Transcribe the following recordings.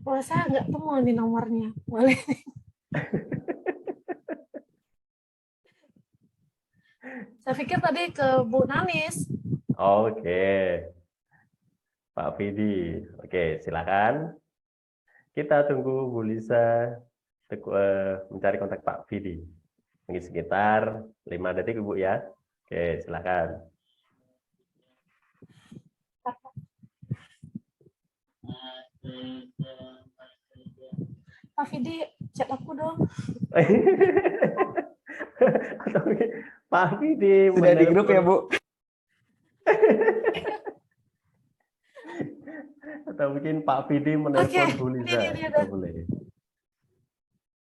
Wah, saya nggak temu nih nomornya. Boleh. Saya pikir tadi ke Bu Nanis. Oke, Pak Vidi. Oke, silakan. Kita tunggu Bu Lisa mencari kontak Pak Vidi. Mungkin sekitar 5 detik, Bu ya. Oke, silakan. Pak Vidi, chat aku dong. Atau mungkin Pak Vidi Sudah di grup ya, menelpon. Bu? Atau mungkin Pak Vidi menelpon Bu Liza. Ini Juga udah. boleh.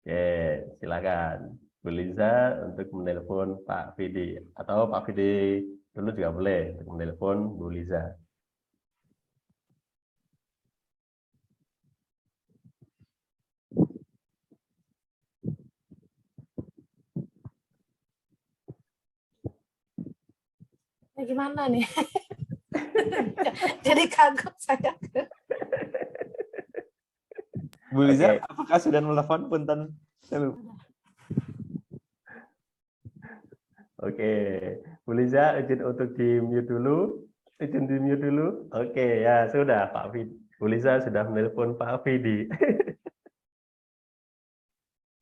Oke, silakan Bu Liza untuk menelpon Pak Vidi. Atau Pak Vidi dulu juga boleh untuk menelpon Bu Liza. Ya, gimana nih? Jadi kagum saya. Bu Liza, Oke. apakah sudah menelpon? Punten. Saya lupa. Oke, Bu Liza izin untuk di mute dulu. Izin di mute dulu. Oke, ya sudah Pak Vidi. Bu Liza sudah menelpon Pak Vidi.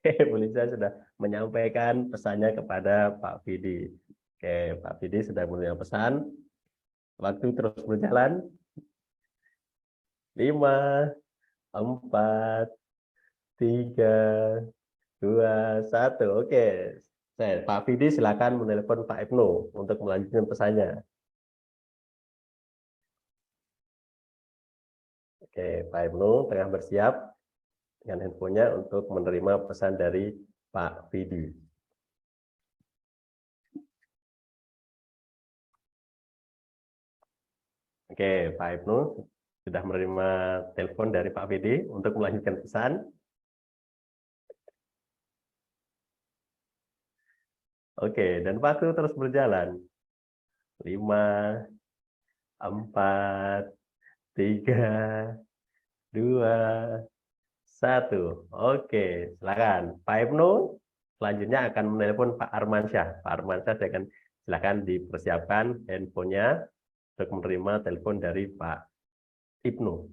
Bu Liza sudah menyampaikan pesannya kepada Pak Vidi. Oke, Pak Vidi sudah menerima pesan. Waktu terus berjalan. 5, 4, 3, 2, 1. Oke. Pak Vidi silakan menelpon Pak Ibnu untuk melanjutkan pesannya. Oke, Pak Ibnu tengah bersiap dengan handphonenya untuk menerima pesan dari Pak Vidi. Oke, Pak Ibnu sudah menerima telepon dari Pak Vidi untuk melanjutkan pesan. Oke, dan waktu terus berjalan. 5, 4, 3, 2, 1. Oke, silakan. Pak Ibnu selanjutnya akan menelpon Pak Armansyah. Pak Armansyah akan silakan dipersiapkan handphonenya untuk menerima telepon dari Pak Ibnu.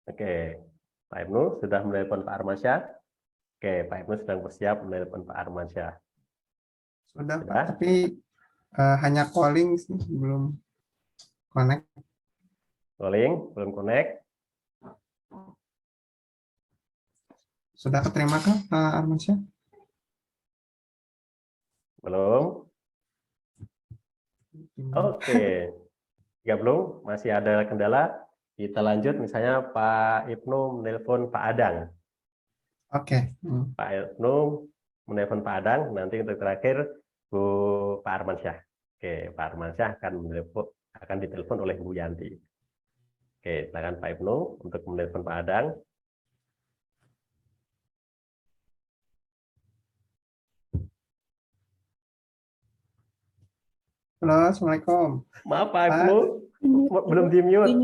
Oke, Pak Ibnu sudah menelpon Pak Armansyah. Oke, Pak Ibnu sedang bersiap menelpon Pak Armansyah. Sudah, Pak, Sudah? tapi hanya calling sih, belum connect. Calling, belum connect. Sudah keterima kah, Pak Armansyah? Belum. Oke, jika belum, masih ada kendala. Kita lanjut, misalnya Pak Ibnu menelpon Pak Adang. Oke. Pak Ibnu menelpon Pak Adang, nanti untuk terakhir Pak Armansyah. Oke, Pak Armansyah akan ditelepon oleh Bu Yanti. Oke, silakan Pak Ibnu untuk menelpon Pak Adang. Halo, Assalamualaikum. Maaf Pak Pak. Ibnu, belum di mute.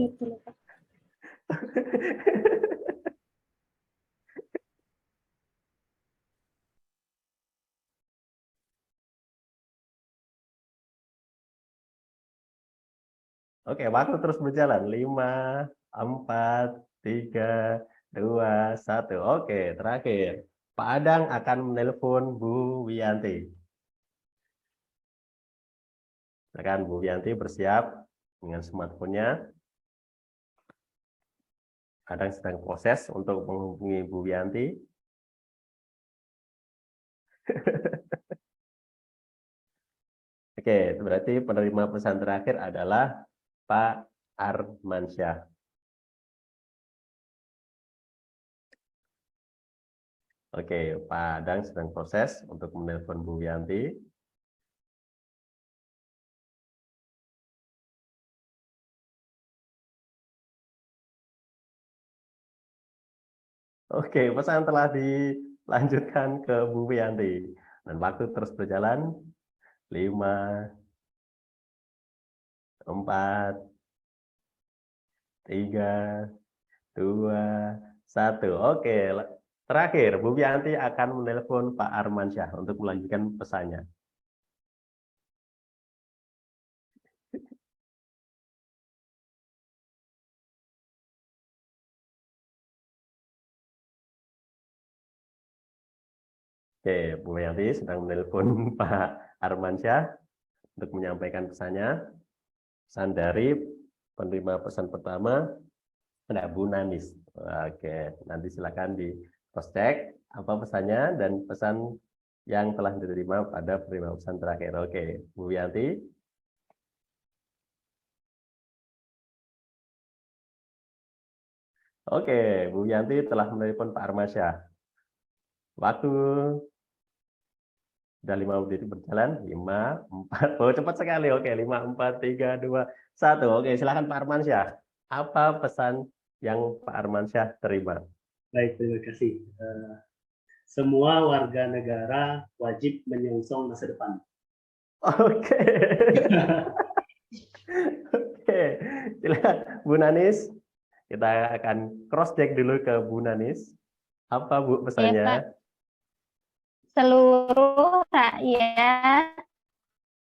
Oke, waktu terus berjalan. 5, 4, 3, 2, 1. Oke, terakhir. Pak Adang akan menelpon Bu Wiyanti. Silakan Bu Wiyanti bersiap dengan smartphone-nya. Adang sedang proses untuk menghubungi Bu Wiyanti. Oke, itu berarti penerima pesan terakhir adalah Pak Armansyah. Oke, Pak Adang sedang proses untuk menelpon Bu Wiyanti. Oke, pesan telah dilanjutkan ke Bu Wiyanti. Dan waktu terus berjalan. 5, 4, 3, 2, 1. Oke, terakhir Bu Wiyanti akan menelpon Pak Armansyah untuk melanjutkan pesannya. Oke, Bu Wiyanti sedang menelpon Pak Armansyah untuk menyampaikan pesannya. Pesan dari penerima pesan pertama, ada Bu Nanis. Oke, nanti silakan di cross check apa pesannya dan pesan yang telah diterima pada penerima pesan terakhir. Oke, Bu Wiyanti. Oke, Bu Wiyanti telah menelpon Pak Armansyah. Waktu sudah 5 menit berjalan, 5, 4, oh cepat sekali. Oke, 5, 4, 3, 2, 1. Oke, silakan Pak Armansyah. Apa pesan yang Pak Armansyah terima? Baik, terima kasih. Semua warga negara wajib menyongsong masa depan. Oke. Oke, silakan Bu Nanis. Kita akan cross check dulu ke Bu Nanis. Apa Bu pesannya? Pak. Seluruh rakyat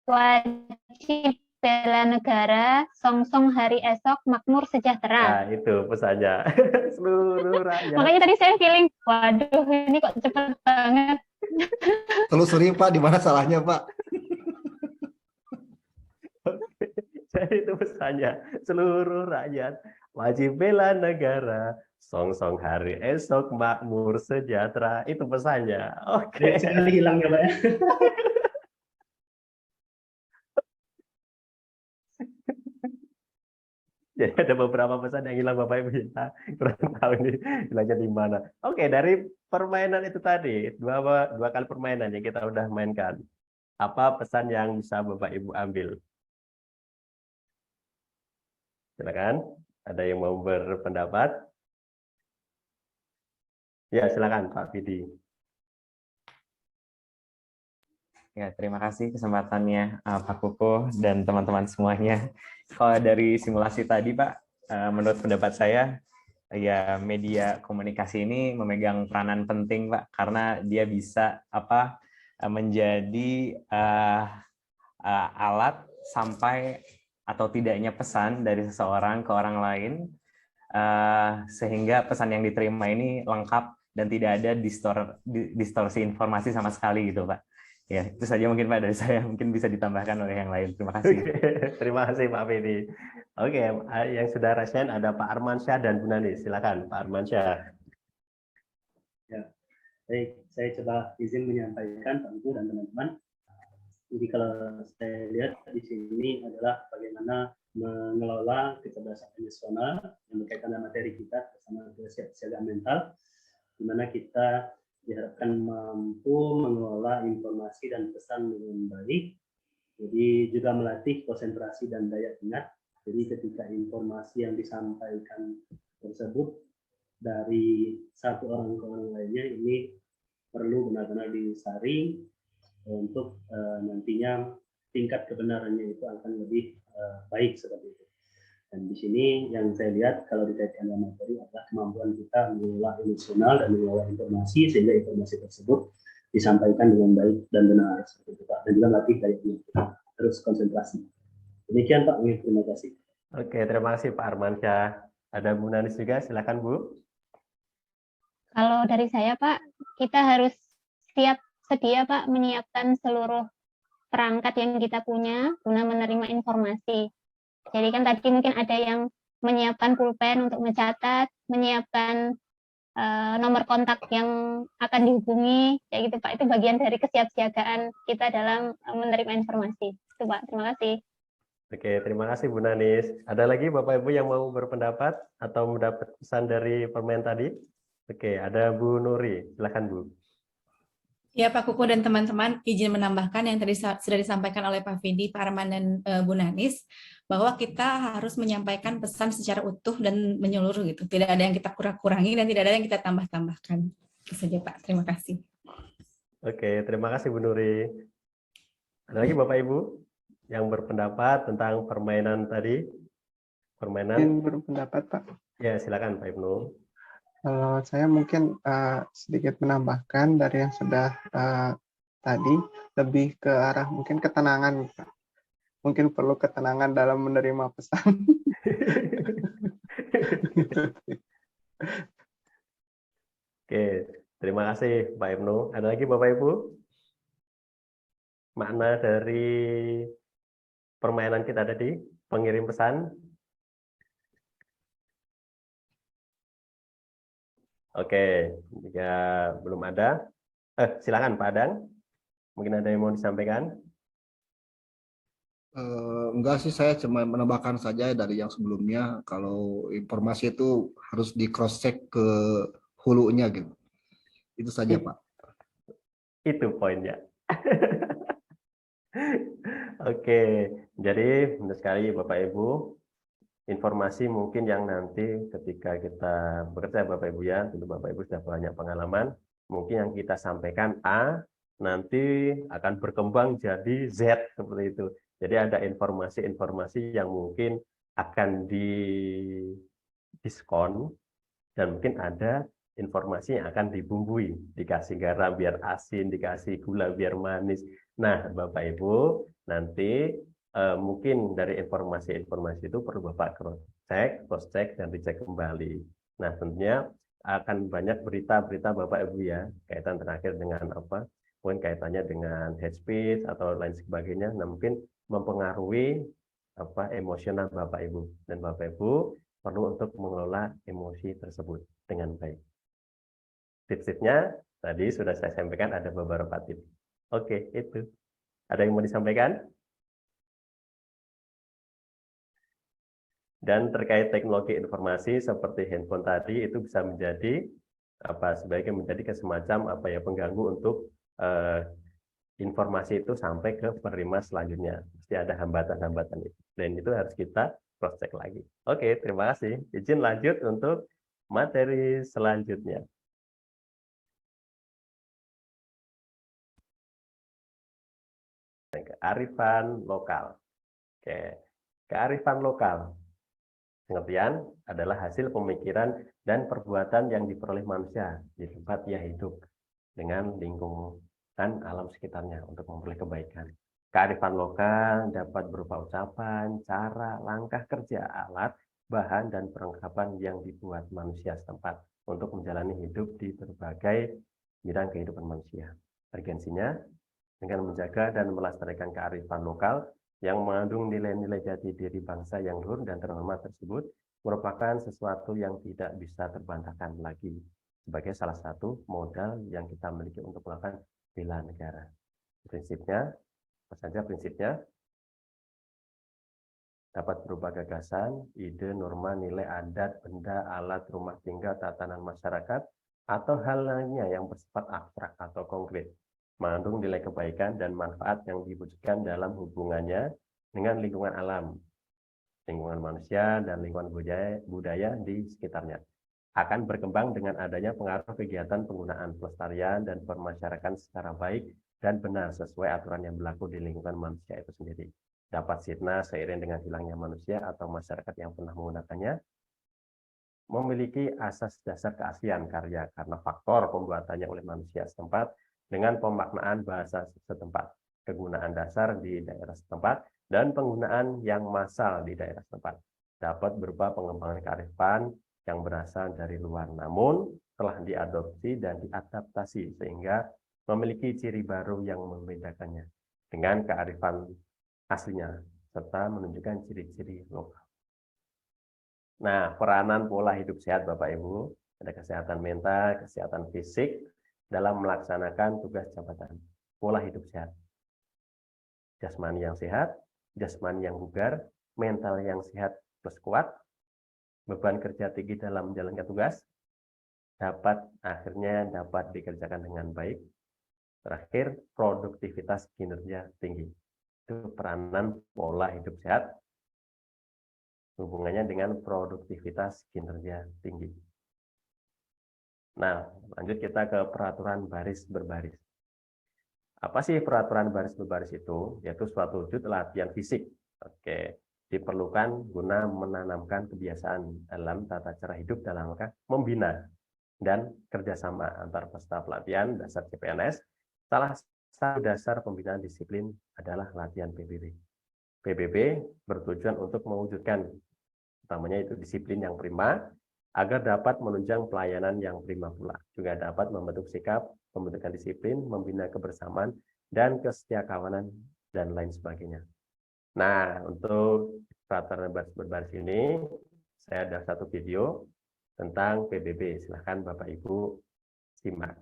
wajib bela negara, songsong hari esok makmur sejahtera. Nah, itu pesannya. Seluruh rakyat. Makanya tadi saya feeling, waduh ini kok cepet banget. Telusuri Pak, di mana salahnya Pak? Jadi itu pesannya. Seluruh rakyat wajib bela negara, songsong hari esok makmur sejahtera. Itu pesannya. Oke. Saya hilang ya, Pak ya. Jadi ada beberapa pesan yang hilang Bapak Ibu ya. Kurang tahu ini hilangnya di mana. Oke, dari permainan itu tadi, dua kali permainan yang kita udah mainkan. Apa pesan yang bisa Bapak Ibu ambil? Silakan. Ada yang mau berpendapat? Ya, silakan Pak Fidi. Ya, terima kasih kesempatannya Pak Kuko dan teman-teman semuanya. Kalau dari simulasi tadi Pak, menurut pendapat saya, ya media komunikasi ini memegang peranan penting Pak, karena dia bisa menjadi alat sampai atau tidaknya pesan dari seseorang ke orang lain, sehingga pesan yang diterima ini lengkap dan tidak ada distorsi informasi sama sekali gitu Pak. Ya, itu saja mungkin Pak dari saya, mungkin bisa ditambahkan oleh yang lain. Terima kasih. Terima kasih Pak Fidi. Oke, yang sudah rasain ada Pak Armansyah dan Bu Nanis. Silakan Pak Armansyah. Ya, baik, saya coba izin menyampaikan Pak Ibu dan teman-teman. Jadi kalau saya lihat di sini adalah bagaimana mengelola kecerdasan emosional yang berkaitan dengan materi kita bersama kesiagaan mental, di mana kita diharapkan mampu mengelola informasi dan pesan dengan baik. Jadi juga melatih konsentrasi dan daya ingat. Jadi ketika informasi yang disampaikan tersebut dari satu orang ke orang lainnya, ini perlu benar-benar disaring untuk nantinya tingkat kebenarannya itu akan lebih baik seperti itu. Dan di sini yang saya lihat kalau dikaitkan dengan materi adalah kemampuan kita mengelola emosional dan mengelola informasi sehingga informasi tersebut disampaikan dengan baik dan benar seperti itu Pak. Dan juga melatih daya ingat kita, terus konsentrasi. Demikian Pak, terima kasih. Oke, terima kasih Pak Armansyah. Ada Bu Nanis juga, silakan Bu. Kalau dari saya Pak, kita harus sedia Pak menyiapkan seluruh perangkat yang kita punya guna menerima informasi. Jadi kan tadi mungkin ada yang menyiapkan pulpen untuk mencatat, menyiapkan nomor kontak yang akan dihubungi, ya gitu Pak. Itu bagian dari kesiapsiagaan kita dalam menerima informasi. Itu Pak, terima kasih. Oke, terima kasih Bu Nanis. Ada lagi Bapak Ibu yang mau berpendapat atau mendapat pesan dari permainan tadi? Oke, ada Bu Nuri. Silakan Bu. Ya Pak Kuku dan teman-teman, izin menambahkan yang tadi sudah disampaikan oleh Pak Vindi, Pak Arman, dan Bu Nanis, bahwa kita harus menyampaikan pesan secara utuh dan menyeluruh gitu. Tidak ada yang kita kurang-kurangi dan tidak ada yang kita tambah-tambahkan. Itu saja Pak. Terima kasih. Oke, terima kasih Bu Nuri. Ada lagi Bapak Ibu yang berpendapat tentang permainan tadi? Permainan? Mungkin berpendapat Pak. Ya, silakan Pak Ibnu. Kalau saya mungkin sedikit menambahkan dari yang sudah tadi, lebih ke arah mungkin ketenangan Pak. Mungkin perlu ketenangan dalam menerima pesan. Oke, terima kasih Pak Ibnu. Ada lagi Bapak Ibu? Makna dari permainan kita tadi, pengirim pesan? Oke, jika belum ada, silakan Pak Adang. Mungkin ada yang mau disampaikan? Enggak sih, saya cuma menambahkan saja dari yang sebelumnya, kalau informasi itu harus di cross check ke hulunya gitu. Itu saja Pak. Itu poinnya. Oke, jadi benar sekali Bapak Ibu, informasi mungkin yang nanti ketika kita bekerja Bapak Ibu ya, tentu Bapak Ibu sudah banyak pengalaman, mungkin yang kita sampaikan A, nanti akan berkembang jadi Z seperti itu. Jadi ada informasi-informasi yang mungkin akan didiskon dan mungkin ada informasi yang akan dibumbui, dikasih garam biar asin, dikasih gula biar manis. Nah, Bapak Ibu, nanti mungkin dari informasi-informasi itu perlu Bapak cross-check dan dicek kembali. Nah, tentunya akan banyak berita-berita Bapak Ibu ya, kaitan terakhir dengan apa? Mungkin kaitannya dengan head speech atau lain sebagainya. Nah, mungkin mempengaruhi emosional Bapak Ibu, dan Bapak Ibu perlu untuk mengelola emosi tersebut dengan baik. Tips-tipsnya tadi sudah saya sampaikan, ada beberapa tips. Oke, itu. Ada yang mau disampaikan? Dan terkait teknologi informasi seperti handphone tadi, itu bisa menjadi sebagai menjadi semacam pengganggu untuk informasi itu sampai ke penerima selanjutnya. Pasti ada hambatan-hambatan itu. Dan itu harus kita cross-check lagi. Oke, terima kasih. Izin lanjut untuk materi selanjutnya. Kearifan lokal. Oke. Kearifan lokal. Pengertian adalah hasil pemikiran dan perbuatan yang diperoleh manusia di tempat ia hidup dengan lingkungan alam sekitarnya untuk memperoleh kebaikan. Kearifan lokal dapat berupa ucapan, cara, langkah kerja, alat, bahan, dan perlengkapan yang dibuat manusia setempat untuk menjalani hidup di berbagai bidang kehidupan manusia. Urgensinya, dengan menjaga dan melestarikan kearifan lokal yang mengandung nilai-nilai jati diri bangsa yang luhur dan terhormat tersebut merupakan sesuatu yang tidak bisa terbantahkan lagi sebagai salah satu modal yang kita miliki untuk melakukan bela negara. Prinsipnya, apa saja prinsipnya? Dapat berupa gagasan, ide, norma, nilai, adat, benda, alat, rumah tinggal, tatanan masyarakat, atau hal lainnya yang bersifat abstrak atau konkret, mengandung nilai kebaikan dan manfaat yang diwujudkan dalam hubungannya dengan lingkungan alam, lingkungan manusia, dan lingkungan budaya di sekitarnya. Akan berkembang dengan adanya pengaruh kegiatan penggunaan pelestarian dan permasyarakatan secara baik dan benar sesuai aturan yang berlaku di lingkungan manusia itu sendiri. Dapat sirna seiring dengan hilangnya manusia atau masyarakat yang pernah menggunakannya, memiliki asas dasar keaslian karya karena faktor pembuatannya oleh manusia setempat dengan pemaknaan bahasa setempat, kegunaan dasar di daerah setempat, dan penggunaan yang massal di daerah setempat. Dapat berupa pengembangan kearifan yang berasal dari luar, namun telah diadopsi dan diadaptasi sehingga memiliki ciri baru yang membedakannya dengan kearifan aslinya, serta menunjukkan ciri-ciri lokal. Nah, peranan pola hidup sehat Bapak Ibu, ada kesehatan mental, kesehatan fisik dalam melaksanakan tugas jabatan. Pola hidup sehat. Jasmani yang sehat, jasmani yang bugar, mental yang sehat plus kuat, beban kerja tinggi dalam menjalankan tugas, akhirnya dapat dikerjakan dengan baik. Terakhir, produktivitas kinerja tinggi. Itu peranan pola hidup sehat hubungannya dengan produktivitas kinerja tinggi. Nah, lanjut kita ke peraturan baris berbaris. Apa sih peraturan baris berbaris itu? Yaitu suatu wujud latihan fisik. Oke, diperlukan guna menanamkan kebiasaan dalam tata cara hidup dalam rangka membina dan kerjasama antar peserta pelatihan dasar CPNS. Salah satu dasar pembinaan disiplin adalah latihan PBB. PBB bertujuan untuk mewujudkan, utamanya itu disiplin yang prima, agar dapat menunjang pelayanan yang prima pula. Juga dapat membentuk sikap, pembentukan disiplin, membina kebersamaan, dan kesetiakawanan, dan lain sebagainya. Nah, untuk peraturan baris berbaris ini, saya ada satu video tentang PBB. Silahkan Bapak Ibu simak.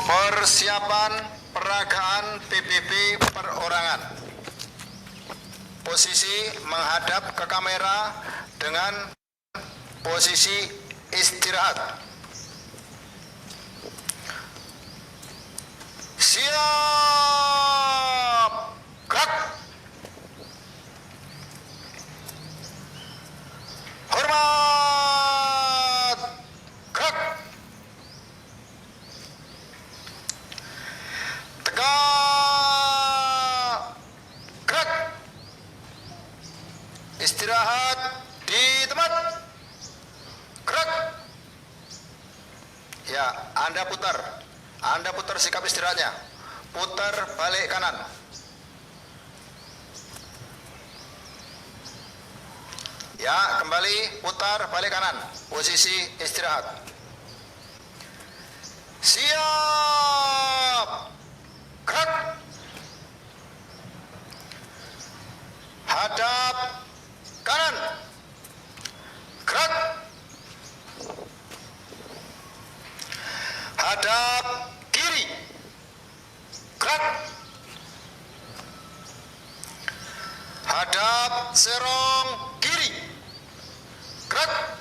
Persiapan peragaan PBB perorangan. Posisi menghadap ke kamera dengan posisi istirahat. Siap. Gerak. Hormat. Gerak. Tegak. Gerak. Istirahat di tempat. Gerak. Ya, Anda putar. Anda putar sikap istirahatnya. Putar balik kanan. Ya, kembali putar balik kanan. Posisi istirahat. Siap. Gerak. Hadap kanan. Gerak. Hadap kiri. Gerak. Hadap serong kiri. Gerak.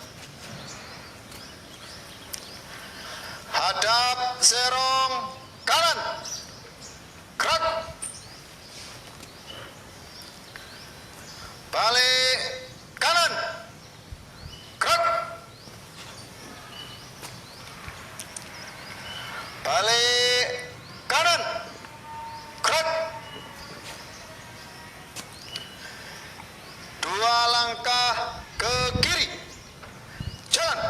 Hadap serong kanan. Gerak. Balik kanan. Gerak. Balik kanan. Gerak. 2 langkah ke kiri. Jalan.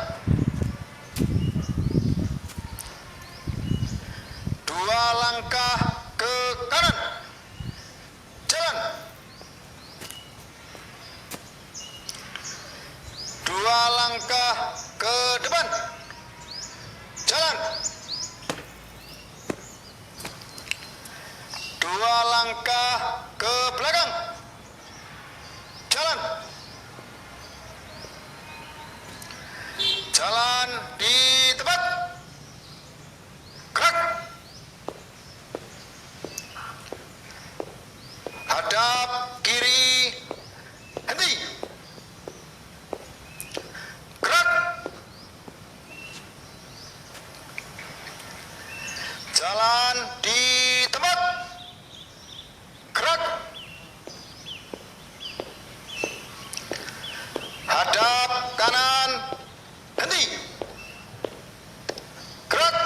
2 langkah ke kanan. Jalan. 2 langkah ke depan. Jalan. 2 langkah ke belakang. Jalan. Jalan di tempat. Gerak. Hadap kiri. Henti. Gerak. Jalan di tempat. Gerak. Hadap kanan. Henti. Gerak.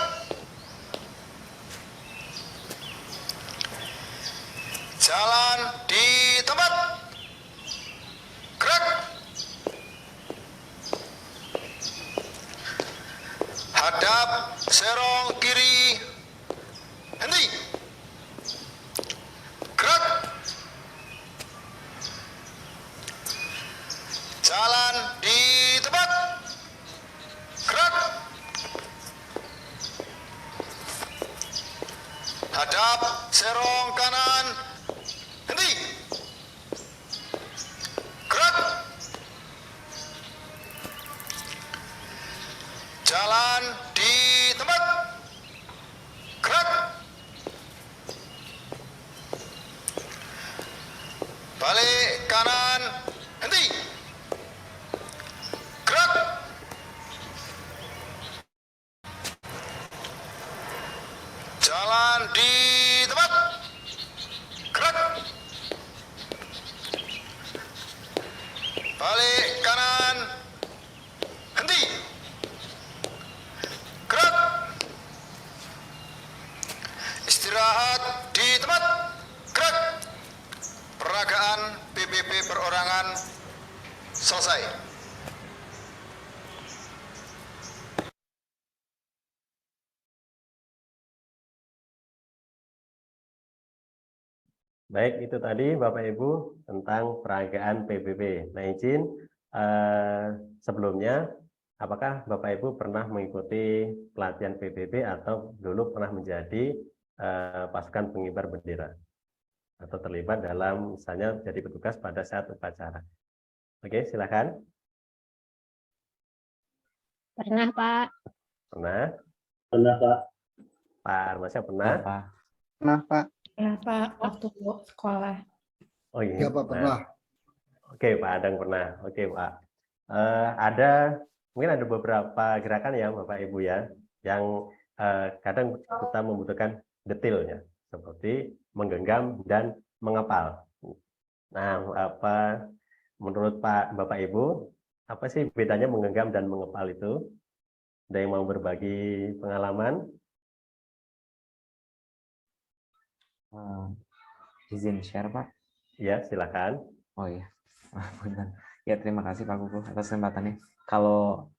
Jalan di tempat. Gerak. Hadap serong kiri. Henti. Gerak. Jalan di tempat. Gerak. Hadap serong kanan. Henti. Gerak. Jalan di tempat. Gerak. Balik kanan. Henti. Gerak. Jalan di tempat. Gerak. Balik kanan. Henti. Gerak. Istirahat di tempat. Gerak. Peragaan PBB perorangan selesai. Baik, itu tadi Bapak Ibu tentang peragaan PBB. Nah, izin sebelumnya, apakah Bapak Ibu pernah mengikuti pelatihan PBB atau dulu pernah menjadi pasukan pengibar bendera? Atau terlibat dalam misalnya jadi petugas pada saat upacara? Oke, silakan. Pernah, Pak. Pernah? Pernah, Pak. Pak Armasya pernah? Pak. Nah, Pak. Ya, Pak, waktu sekolah. Oh iya, Ya Pak, pernah. Oke, Pak Adang pernah. Oke, Pak. Mungkin ada beberapa gerakan ya, Bapak Ibu ya, yang kadang kita membutuhkan detailnya, seperti menggenggam dan mengepal. Nah, menurut Bapak Ibu, apa sih bedanya menggenggam dan mengepal itu? Ada yang mau berbagi pengalaman? Izin share, Pak. Ya, silakan. Oh iya. Punten. Ya, terima kasih Pak Kuku atas kesempatannya. Kalau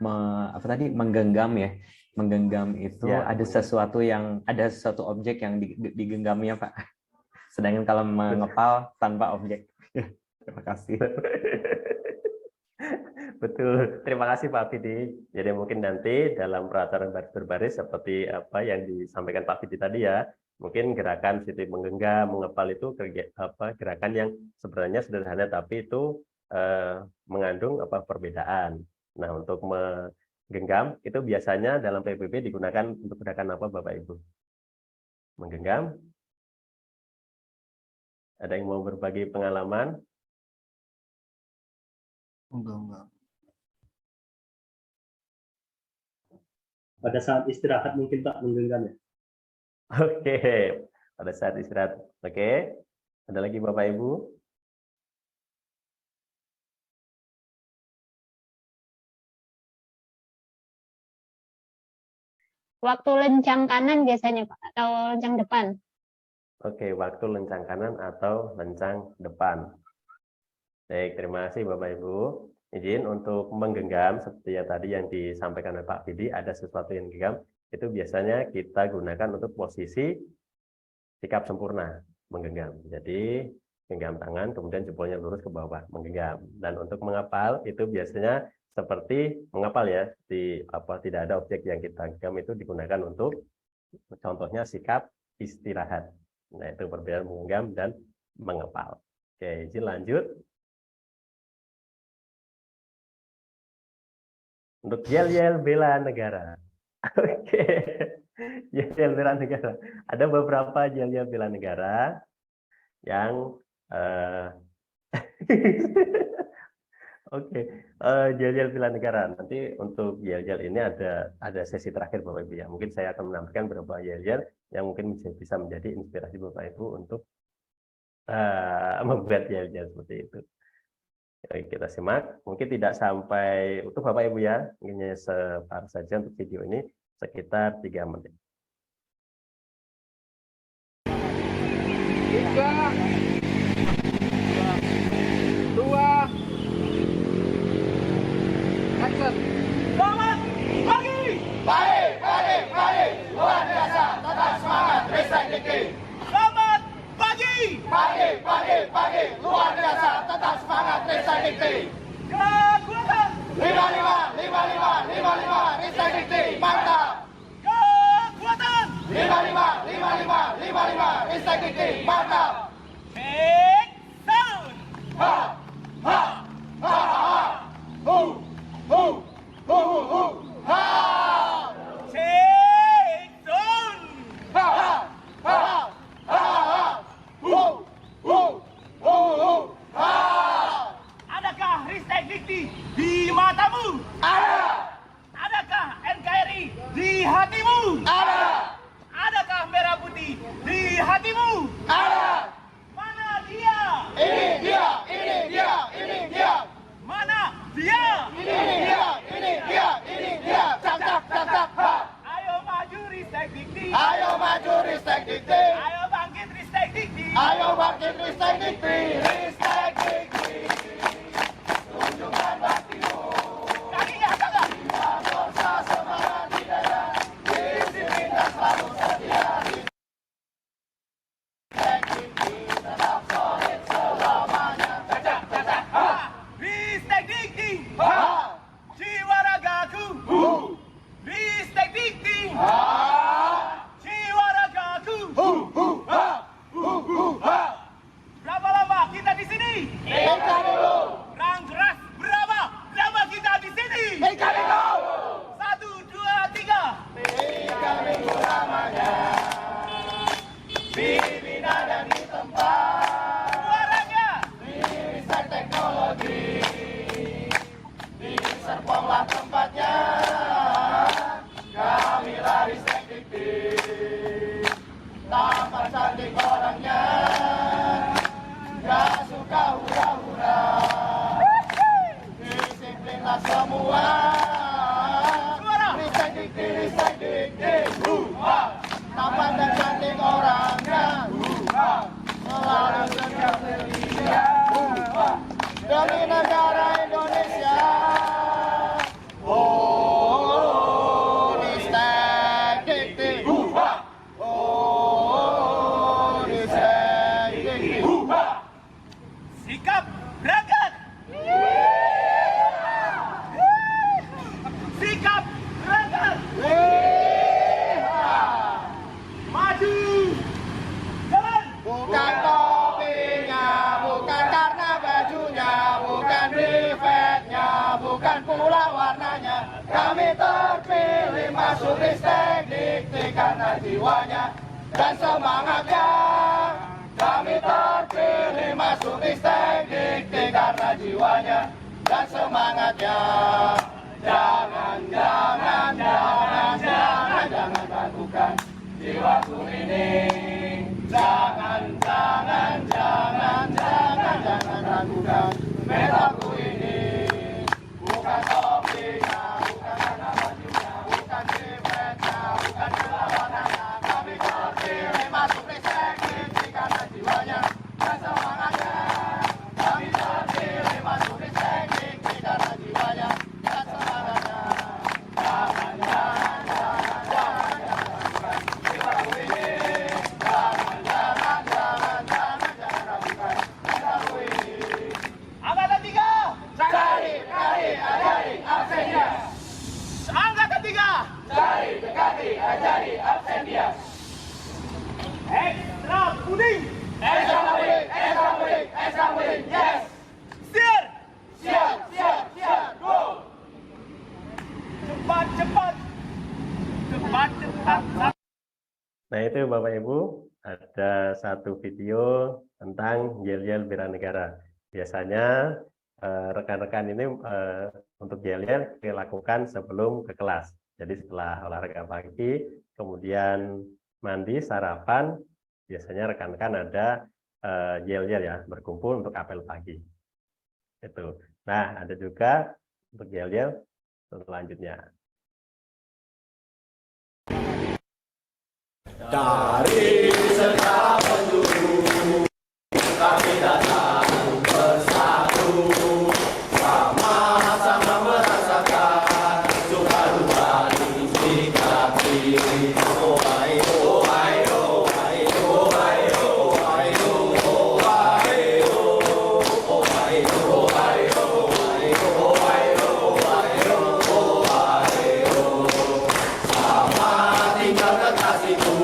menggenggam ya. Menggenggam itu Ya, ada sesuatu objek yang digenggamnya, Pak. Sedangkan kalau mengepal tanpa objek. Terima kasih. Betul. Terima kasih Pak Fidi. Jadi mungkin nanti dalam peraturan baris berbaris seperti apa yang disampaikan Pak Fidi tadi ya, mungkin gerakan seperti menggenggam, mengepal itu gerakan yang sebenarnya sederhana tapi itu mengandung perbedaan. Nah, untuk menggenggam itu biasanya dalam PBB digunakan untuk gerakan apa Bapak Ibu? Menggenggam? Ada yang mau berbagi pengalaman? Enggak. Pada saat istirahat mungkin Pak menggenggam ya. Oke, pada saat istirahat. Oke, ada lagi Bapak Ibu? Waktu lencang kanan biasanya, Pak, atau lencang depan? Oke, waktu lencang kanan atau lencang depan. Baik, terima kasih Bapak Ibu. Izin untuk menggenggam seperti yang tadi yang disampaikan oleh Pak Fidi, ada sesuatu yang genggam, itu biasanya kita gunakan untuk posisi sikap sempurna, menggenggam. Jadi genggam tangan, kemudian jempolnya lurus ke bawah, menggenggam. Dan untuk mengepal itu biasanya seperti mengepal ya, tidak ada objek yang kita genggam, itu digunakan untuk contohnya sikap istirahat. Nah, itu perbedaan menggenggam dan mengepal. Oke, izin lanjut. Untuk yel-yel bela negara. Oke. Yel-yel bela negara. Ada beberapa yel-yel bela negara yang oke, yel-yel bela negara. Nanti untuk yel-yel ini ada sesi terakhir Bapak Ibu ya. Mungkin saya akan menampilkan beberapa yel-yel yang mungkin bisa menjadi inspirasi Bapak Ibu untuk membuat yel-yel seperti itu. Oke, kita simak. Mungkin tidak sampai utuh Bapak Ibu ya. Mungkin hanya separuh saja untuk video ini, sekitar 3 menit. 3, 2, action. Selamat pagi. Baik. Luar biasa. Tetap semangat. Respect dikti. Selamat pagi. Pagi. Luar biasa. Tetap semangat. Respect dikti. Kekuatan. 55. Respect dikti. Mantap. Kekuatan. 55. Respect dikti. Mantap. Take sound. Ha. Ha. Take sound. Adakah Ristek Dikti di matamu? Ada. Adakah NKRI di hatimu? Ada. di hatimu. Ada. Mana dia? Ini dia, ini dia, ini dia. Mana dia? Ini dia, ini dia, ini dia. Cak cak cak cak. Ha. Ayo maju Ristek Dikti. Ayo maju Ristek Dikti. Ayo bangkit Ristek Dikti. Ayo bangkit Ristek Dikti. Ristek Dikti. Tunjukkan baktimu. Kakinya tegak. Forsa semangat di dada. Disiplin dan selalu setia. Ristek Dikti tetap solid selamanya. Cak cak cak cak. Ha. Ristek Dikti. Ha. Jiwa ragaku. Ristek Dikti. Ha. Jiwa ragaku. Ha. Ha. Berapa lama kita di sini? Eka dulu. Perang keras berapa lama kita di sini? Eka dulu. 1, 2, 3. 3 minggu lamanya. Dibina dan ditempat. Suaranya. Di riset teknologi. Di Serponglah tempatnya. Kami lari Ristek Dikti. Tampak cantik orangnya. Gak suka hura-hura. Disiplinlah semua. Suara. Ristek Dikti, Ristek Dikti. Tampan dan cantik orangnya. Selalu setia setia. Demi negara Indonesia. Oh, Ristek Dikti. Oh, Ristek Dikti. Sikap berangkat. Sikap berangkat. Maju. Jalan. Bukan topinya, bukan karena bajunya, bukan rivetnya, bukan pula warnanya. Kami terpilih masuk Ristek Dikti karena jiwanya dan semangatnya. Kami terpilih masuk Ristek Dikti karena jiwanya dan semangatnya. Jangan, jangan, jangan, jangan, jangan ragukan jiwaku ini. Jangan, jangan, jangan, jangan, jangan ragukan metaku ini. Bukan topinya, bukan karena bajunya, bukan sifatnya, bukan perlawanannya. Kami terpilih masuk Ristek Dikti karena jiwanya dan semangatnya. Kami terpilih masuk Ristek Dikti karena jiwanya dan semangatnya. Jangan, jangan, jangan, jangan, jangan ragukan jiwaku ini. Jangan, jangan, jangan, jangan, jangan ragukan metaku ini. Angkatan 3. Cari, cari, ajari, absennya. Angkatan 3. Cari, dekati, ajari, absen dia. Ekstra puding. Extra mudik, extra mudik, extra mudik, yes. Siap. Siap, siap, siap, go. Cepat, cepat. Cepat, cepat. Nah itu Bapak Ibu, ada satu video tentang yel-yel bela negara. Biasanya rekan-rekan ini untuk yel-yel dilakukan sebelum ke kelas. Jadi setelah olahraga pagi, kemudian mandi, sarapan, biasanya rekan-rekan ada yel-yel ya, berkumpul untuk apel pagi. Itu. Nah, ada juga untuk yel-yel selanjutnya. Dari segala penjuru kami datang bersatu, sama-sama merasakan suka duka disikapi. Oh hai oh hai oh hai oh hai oh hai oh hai oh hai oh hai oh hai oh hai oh hai oh. Sama tinggal kekasihku.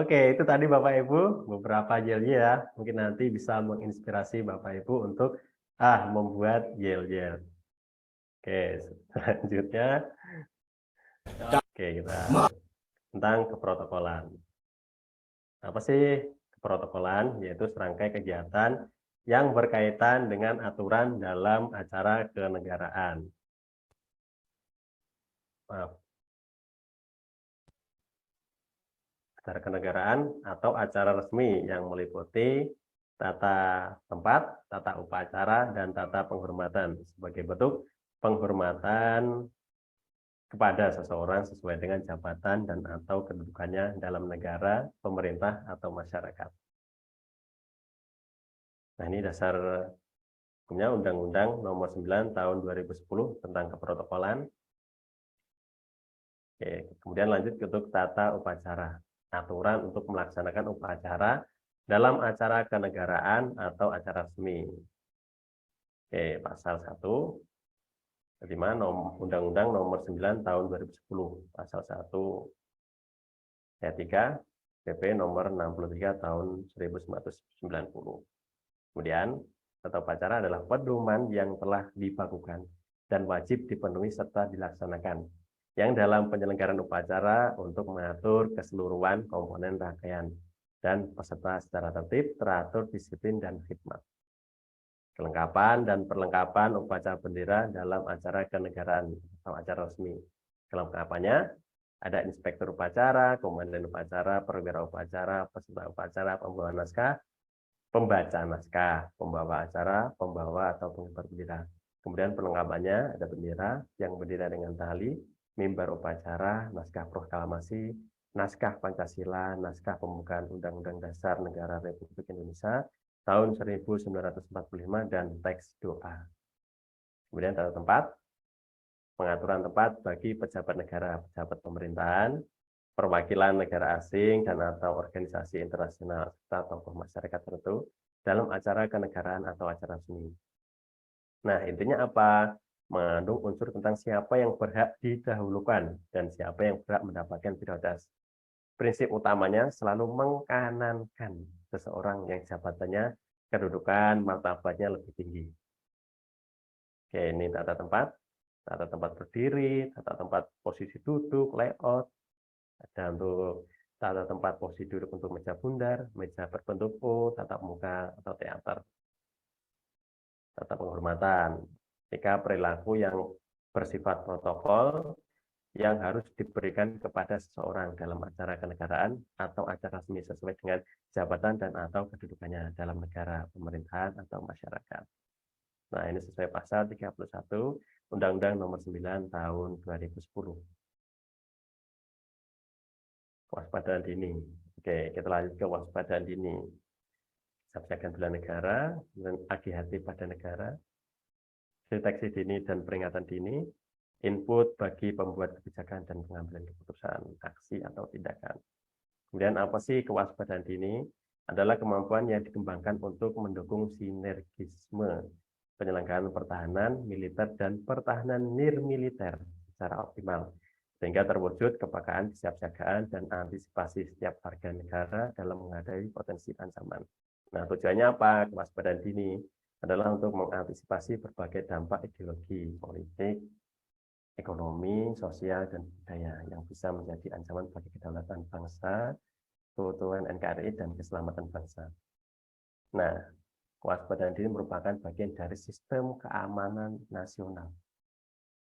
Oke, itu tadi Bapak Ibu beberapa yel-yel ya. Mungkin nanti bisa menginspirasi Bapak Ibu untuk membuat yel-yel. Oke, selanjutnya oke kita tentang keprotokolan. Apa sih keprotokolan? Yaitu serangkai kegiatan yang berkaitan dengan aturan dalam acara kenegaraan. Maaf. Acara kenegaraan atau acara resmi yang meliputi tata tempat, tata upacara, dan tata penghormatan sebagai bentuk penghormatan kepada seseorang sesuai dengan jabatan dan atau kedudukannya dalam negara, pemerintah, atau masyarakat. Nah, ini dasar hukumnya Undang-Undang Nomor 9 Tahun 2010 tentang keprotokolan. Oke, kemudian lanjut untuk tata upacara. Aturan untuk melaksanakan upacara dalam acara kenegaraan atau acara resmi. Oke, pasal 1 Undang-Undang Nomor 9 Tahun 2010, pasal 1 ayat 3 PP Nomor 63 Tahun 1990. Kemudian, tata upacara adalah pedoman yang telah dibakukan dan wajib dipenuhi serta dilaksanakan yang dalam penyelenggaraan upacara untuk mengatur keseluruhan komponen rangkaian dan peserta secara tertib, teratur, disiplin, dan khidmat. Kelengkapan dan perlengkapan upacara bendera dalam acara kenegaraan atau acara resmi. Kelengkapannya ada inspektur upacara, komandan upacara, perwira upacara, peserta upacara, pembawa naskah, pembaca naskah, pembawa acara, pembawa atau pengibar bendera. Kemudian perlengkapannya ada bendera yang berdiri dengan tali, mimbar upacara, naskah proklamasi, naskah Pancasila, naskah pembukaan Undang-Undang Dasar Negara Republik Indonesia tahun 1945 dan teks doa. Kemudian tata tempat, pengaturan tempat bagi pejabat negara, pejabat pemerintahan, perwakilan negara asing dan atau organisasi internasional serta tokoh masyarakat tertentu dalam acara kenegaraan atau acara resmi. Nah, intinya apa? Mengandung unsur tentang siapa yang berhak didahulukan dan siapa yang berhak mendapatkan prioritas. Prinsip utamanya selalu mengkanankan seseorang yang jabatannya, kedudukan, martabatnya lebih tinggi. Oke, ini tata tempat berdiri, tata tempat posisi duduk, layout, ada untuk tata tempat posisi duduk untuk meja bundar, meja berbentuk O, tatap muka atau teater. Tata penghormatan, ketika perilaku yang bersifat protokol yang harus diberikan kepada seseorang dalam acara kenegaraan atau acara resmi sesuai dengan jabatan dan atau kedudukannya dalam negara, pemerintahan, atau masyarakat. Nah, ini sesuai pasal 31 Undang-Undang Nomor 9 Tahun 2010. Waspadaan dini. Oke, kita lanjut ke waspadaan dini. Subjekkan bela negara, dan hati-hati pada negara, deteksi dini dan peringatan dini, input bagi pembuat kebijakan dan pengambilan keputusan, aksi atau tindakan. Kemudian apa sih kewaspadaan dini? Adalah kemampuan yang dikembangkan untuk mendukung sinergisme penyelenggaraan pertahanan, militer, dan pertahanan nirmiliter secara optimal, sehingga terwujud kepekaan, kesiapsiagaan, dan antisipasi setiap warga negara dalam menghadapi potensi ancaman. Nah, tujuannya apa? Kewaspadaan dini adalah untuk mengantisipasi berbagai dampak ideologi, politik, ekonomi, sosial, dan budaya yang bisa menjadi ancaman bagi kedaulatan bangsa, keutuhan NKRI, dan keselamatan bangsa. Nah, kewaspadaan dini merupakan bagian dari sistem keamanan nasional.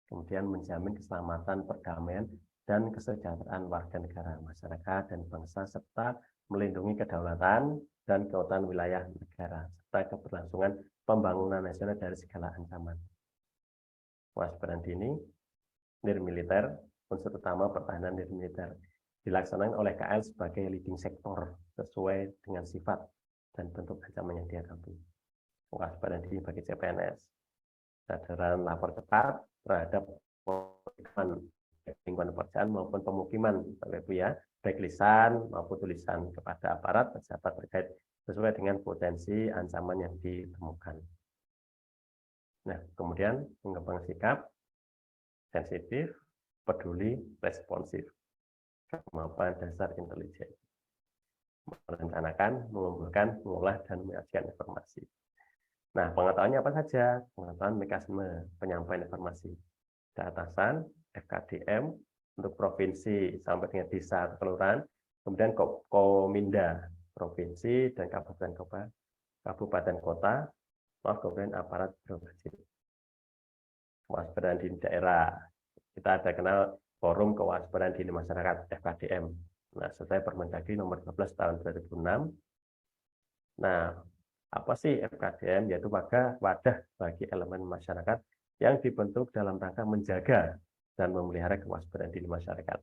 Kemudian menjamin keselamatan, perdamaian, dan kesejahteraan warga negara, masyarakat, dan bangsa, serta melindungi kedaulatan dan keutuhan wilayah negara, serta keberlangsungan pembangunan nasional dari segala ancaman. Kewaspadaan dini nirmiliter, unsur utama pertahanan nirmiliter, dilaksanakan oleh KL sebagai leading sektor sesuai dengan sifat dan bentuk ancaman yang dihadapi. Kewaspadaan dini bagi CPNS, kesadaran lapor cepat terhadap lingkungan pekerjaan maupun pemukiman, Bapak Ibu ya, baik lisan maupun tulisan kepada aparat pejabat terkait sesuai dengan potensi ancaman yang ditemukan. Nah, kemudian mengembangkan sikap sensitif, peduli, responsif, kemampuan dasar intelijen. merencanakan, mengumpulkan, mengolah, dan menyajikan informasi. Nah, pengetahuannya apa saja? Pengetahuan mekanisme penyampaian informasi. Atasan, FKDM, untuk provinsi sampai dengan desa atau kelurahan, kemudian Kominda, provinsi dan kabupaten kota, kemudian aparat birokrasi. Kewaspadaan dini daerah. Kita ada kenal Forum Kewaspadaan Dini Masyarakat, FKDM. Nah, sesuai Permendagri nomor 12 tahun 2006. Nah, apa sih FKDM? Yaitu wadah bagi elemen masyarakat yang dibentuk dalam rangka menjaga dan memelihara kewaspadaan dini masyarakat.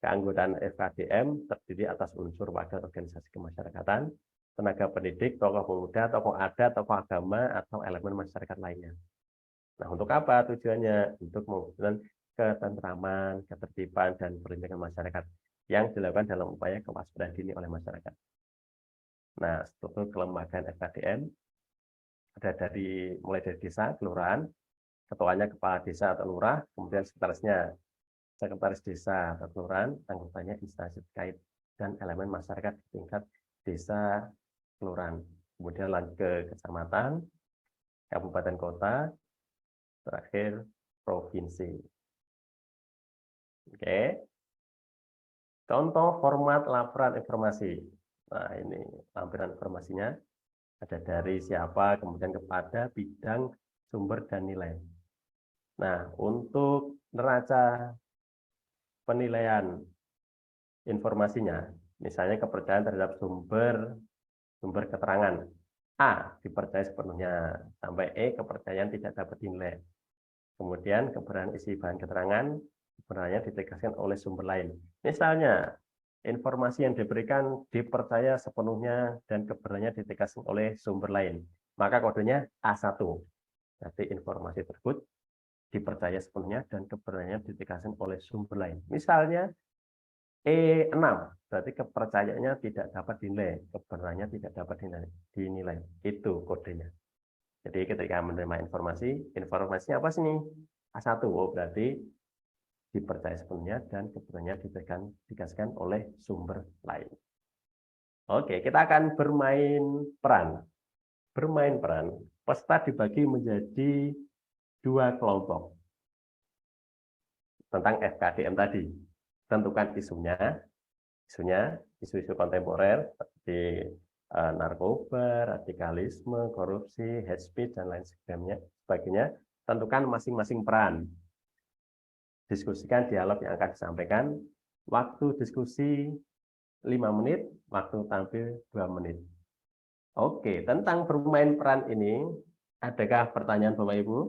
Keanggotaan FKDM terdiri atas unsur wadah organisasi kemasyarakatan, tenaga pendidik, tokoh pemuda, tokoh adat, tokoh agama, atau elemen masyarakat lainnya. Nah, untuk apa tujuannya? Untuk mewujudkan ketentraman, ketertiban, dan perlindungan masyarakat yang dilakukan dalam upaya kewaspadaan dini oleh masyarakat. Nah, struktur kelembagaan FKDM ada mulai dari desa, kelurahan, ketuanya kepala desa atau lurah, kemudian sekretaris desa atau kelurahan, anggotanya instansi terkait, dan elemen masyarakat di tingkat desa, kelurahan. Kemudian lanjut ke kecamatan, kabupaten kota, terakhir provinsi. Oke. Contoh format laporan informasi. Nah, ini lampiran informasinya ada dari siapa, kemudian kepada, bidang, sumber, dan nilai. Nah, untuk neraca penilaian informasinya, misalnya kepercayaan terhadap sumber keterangan. A, dipercaya sepenuhnya, sampai E, kepercayaan tidak dapat dinilai. Kemudian kebenaran isi bahan keterangan, kebenarannya ditegaskan oleh sumber lain. Misalnya, informasi yang diberikan dipercaya sepenuhnya dan kebenarannya ditegaskan oleh sumber lain. Maka kodenya A1. Berarti informasi tersebut dipercaya sepenuhnya dan kebenarannya ditegaskan oleh sumber lain. Misalnya E6, berarti kepercayaannya tidak dapat dinilai, kebenarannya tidak dapat dinilai. Itu kodenya. Jadi ketika menerima informasinya apa sih nih? A1, berarti dipercaya sepenuhnya dan kebenarannya ditegaskan oleh sumber lain. Oke, kita akan bermain peran. Bermain peran, peserta dibagi menjadi 2 kelompok. Tentang FKDM tadi. Tentukan isu-isu kontemporer seperti narkoba, radikalisme, korupsi, hate speech, dan lain sebagainya. Tentukan masing-masing peran. Diskusikan dialog yang akan disampaikan. Waktu diskusi 5 menit, waktu tampil 2 menit. Oke, tentang bermain peran ini, adakah pertanyaan Bapak Ibu?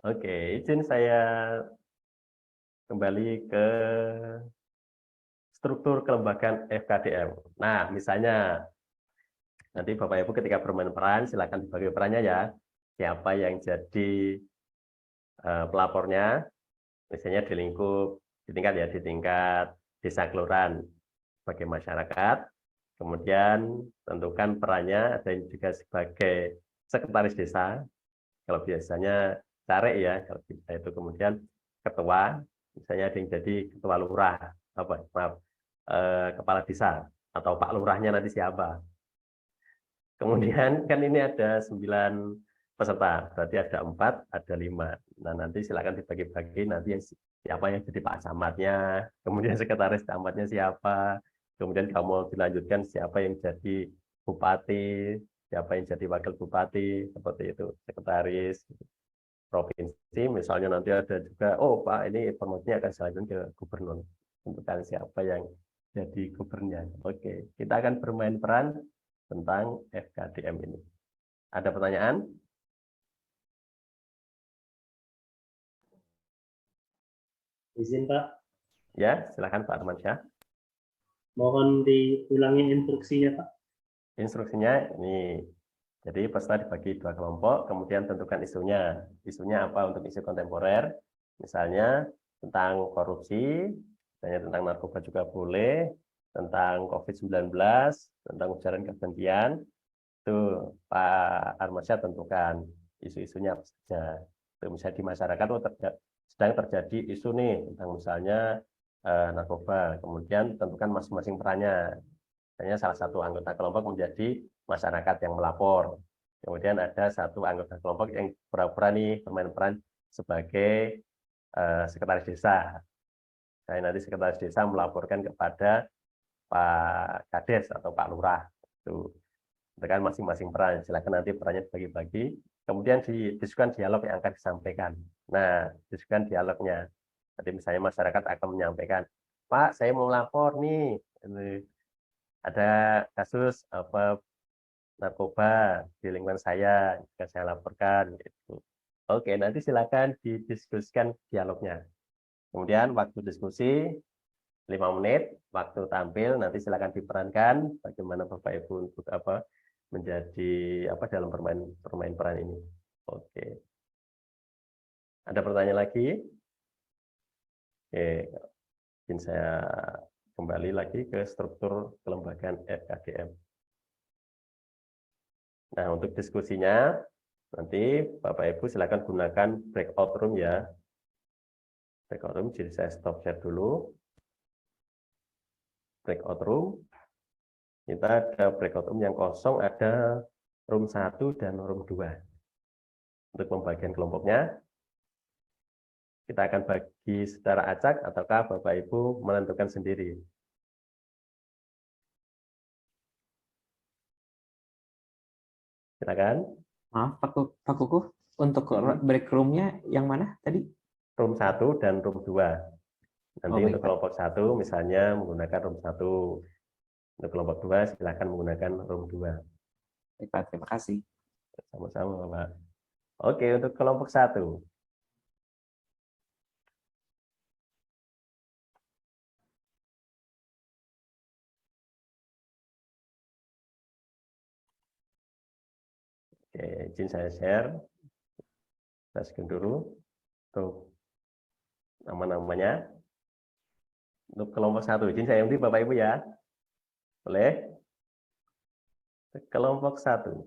Oke, izin saya kembali ke struktur kelembagaan FKDM. Nah, misalnya nanti Bapak Ibu ketika bermain peran, silakan dibagi perannya ya. Siapa yang jadi pelapornya, misalnya di tingkat desa kelurahan sebagai masyarakat, kemudian tentukan perannya, ada yang juga sebagai sekretaris desa, kalau biasanya caleg ya, kalau bisa itu kemudian ketua, misalnya ada yang jadi ketua lurah, kepala desa, atau Pak Lurahnya nanti siapa. Kemudian kan ini ada 9 peserta, berarti ada 4, ada 5. Nah, nanti silakan dibagi-bagi, nanti siapa yang jadi Pak Camatnya, kemudian sekretaris camatnya siapa, kemudian kamu dilanjutkan siapa yang jadi bupati, siapa yang jadi wakil bupati, seperti itu, sekretaris provinsi, misalnya nanti ada juga, oh Pak, ini informasinya akan selanjutnya ke gubernur, tentukan siapa yang jadi gubernurnya. Oke, kita akan bermain peran tentang FKDM ini. Ada pertanyaan? Izin Pak. Ya, silakan Pak Armansyah. Mohon diulangi instruksinya Pak. Instruksinya ini, jadi peserta dibagi 2 kelompok, kemudian tentukan isunya. Isunya apa untuk isu kontemporer? Misalnya tentang korupsi, misalnya tentang narkoba juga boleh, tentang COVID-19, tentang ujaran kebencian. Itu Pak Armansyah tentukan isu-isunya apa saja. Itu misalnya di masyarakat, sedang terjadi isu nih tentang misalnya narkoba, kemudian tentukan masing-masing perannya. Misalnya salah satu anggota kelompok menjadi masyarakat yang melapor, kemudian ada satu anggota kelompok yang pura-pura nih bermain peran sebagai sekretaris desa. Saya nanti sekretaris desa melaporkan kepada Pak Kades atau Pak Lurah. Itu kan masing-masing peran. Silakan nanti perannya dibagi-bagi. Kemudian didiskusikan dialog yang akan disampaikan. Nah, diskusikan dialognya. Jadi misalnya masyarakat akan menyampaikan, Pak, saya mau lapor nih, ada kasus narkoba di lingkungan saya, yang saya laporkan. Gitu. Oke, nanti silakan didiskusikan dialognya. Kemudian waktu diskusi 5 menit, waktu tampil nanti silakan diperankan bagaimana Bapak Ibu untuk menjadi dalam bermain peran ini. Oke. Ada pertanyaan lagi? Oke, mungkin saya kembali lagi ke struktur kelembagaan FKGM. Nah, untuk diskusinya nanti Bapak Ibu silakan gunakan breakout room ya. Breakout room, jadi saya stop share dulu. Breakout room. Kita ada breakout room yang kosong, ada room 1 dan room 2. Untuk pembagian kelompoknya, kita akan bagi secara acak ataukah Bapak Ibu menentukan sendiri. Silakan. Maaf Pak Kukuh, untuk break room-nya yang mana tadi? Room 1 dan room 2. Nanti baik, untuk kelompok 1 misalnya menggunakan room 1. Untuk kelompok 2 silakan menggunakan room 2. Baik Pak, terima kasih. Sama-sama Pak. Oke, untuk kelompok 1. Oke, izin saya share. Saya screen dulu untuk nama-namanya. Untuk kelompok 1, izin saya unjuk Bapak Ibu ya. Boleh? Kelompok 1.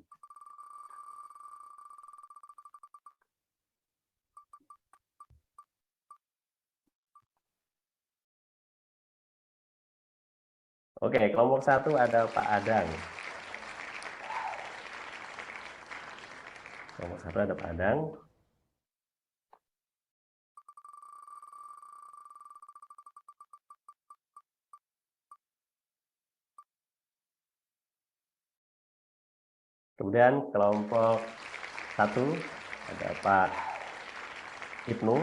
Oke, kelompok 1 ada Pak Adang. Kelompok 1 ada Pak Adang. Kemudian kelompok 1 ada Pak Ibnu.